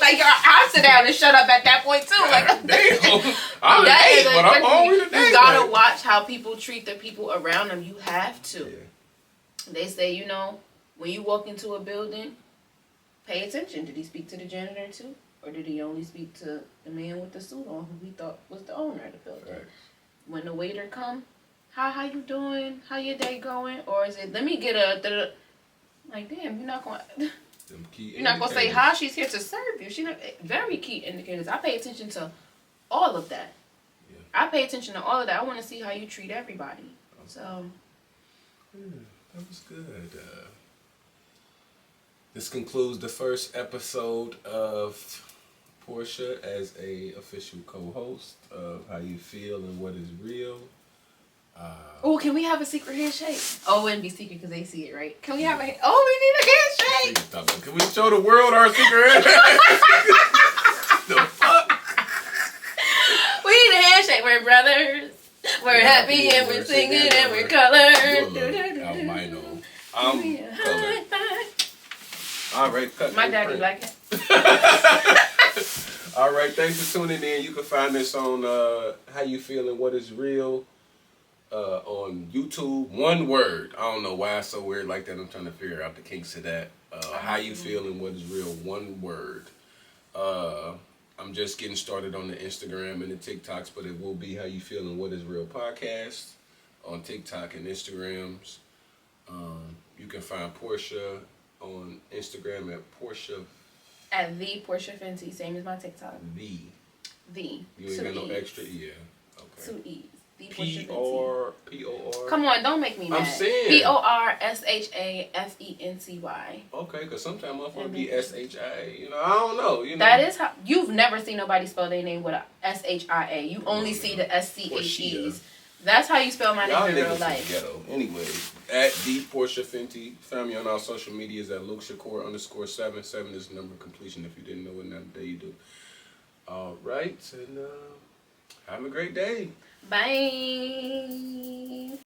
Like, I sit down and shut up at that point too. Like, damn, I'm hungry today. You gotta watch how people treat the people around them. You have to. Yeah. They say, you know, when you walk into a building, pay attention. Did he speak to the janitor too, or did he only speak to the man with the suit on, who we thought was the owner of the building? Right. When the waiter come, how you doing? How your day going? Or is it, let me get a. Like, damn, you're not gonna say hi. She's here to serve you. She's not very key indicators. I pay attention to all of that. Yeah. I pay attention to all of that. I want to see how you treat everybody. Okay. So, that was good. This concludes the first episode of Porsha as a official co-host of How You Feel and What Is Real. Can we have a secret handshake? Oh, it wouldn't be secret because they see it, right? Can we have we need a handshake? Can we show the world our secret handshake? The fuck? We need a handshake. We're brothers. We're happy and we're singing and we're colored. Albino. Colored. All right, cut. My daddy like it. All right, thanks for tuning in. You can find us on How You Feel and What Is Real. On YouTube, one word. I don't know why it's so weird like that. I'm trying to figure out the kinks of that. How You Feel and What Is Real, one word. I'm just getting started on the Instagram and the TikToks, but it will be How You Feel and What Is Real podcast on TikTok and Instagrams. You can find Porsha on Instagram at Porsha. At the Porsha Fenty, same as my TikTok. The. You ain't got no extra? Yeah. Okay. 2 E's. P-O-R. Come on, don't make me mad. I'm saying. P-O-R-S-H-A-F-E-N-T-Y. Okay, because sometimes I'm going to be S-H-I-A. You know, I don't know. You know. That is how. You've never seen nobody spell their name with a S-H-I-A. You only see the S-C-H-E's. That's how you spell my name in real life. Ghetto. Anyway, at the Porsha Fenty. Find me on our social medias at LukeShakur_7. 7 is the number of completion if you didn't know it. Now today you do. All right, and have a great day. Bye.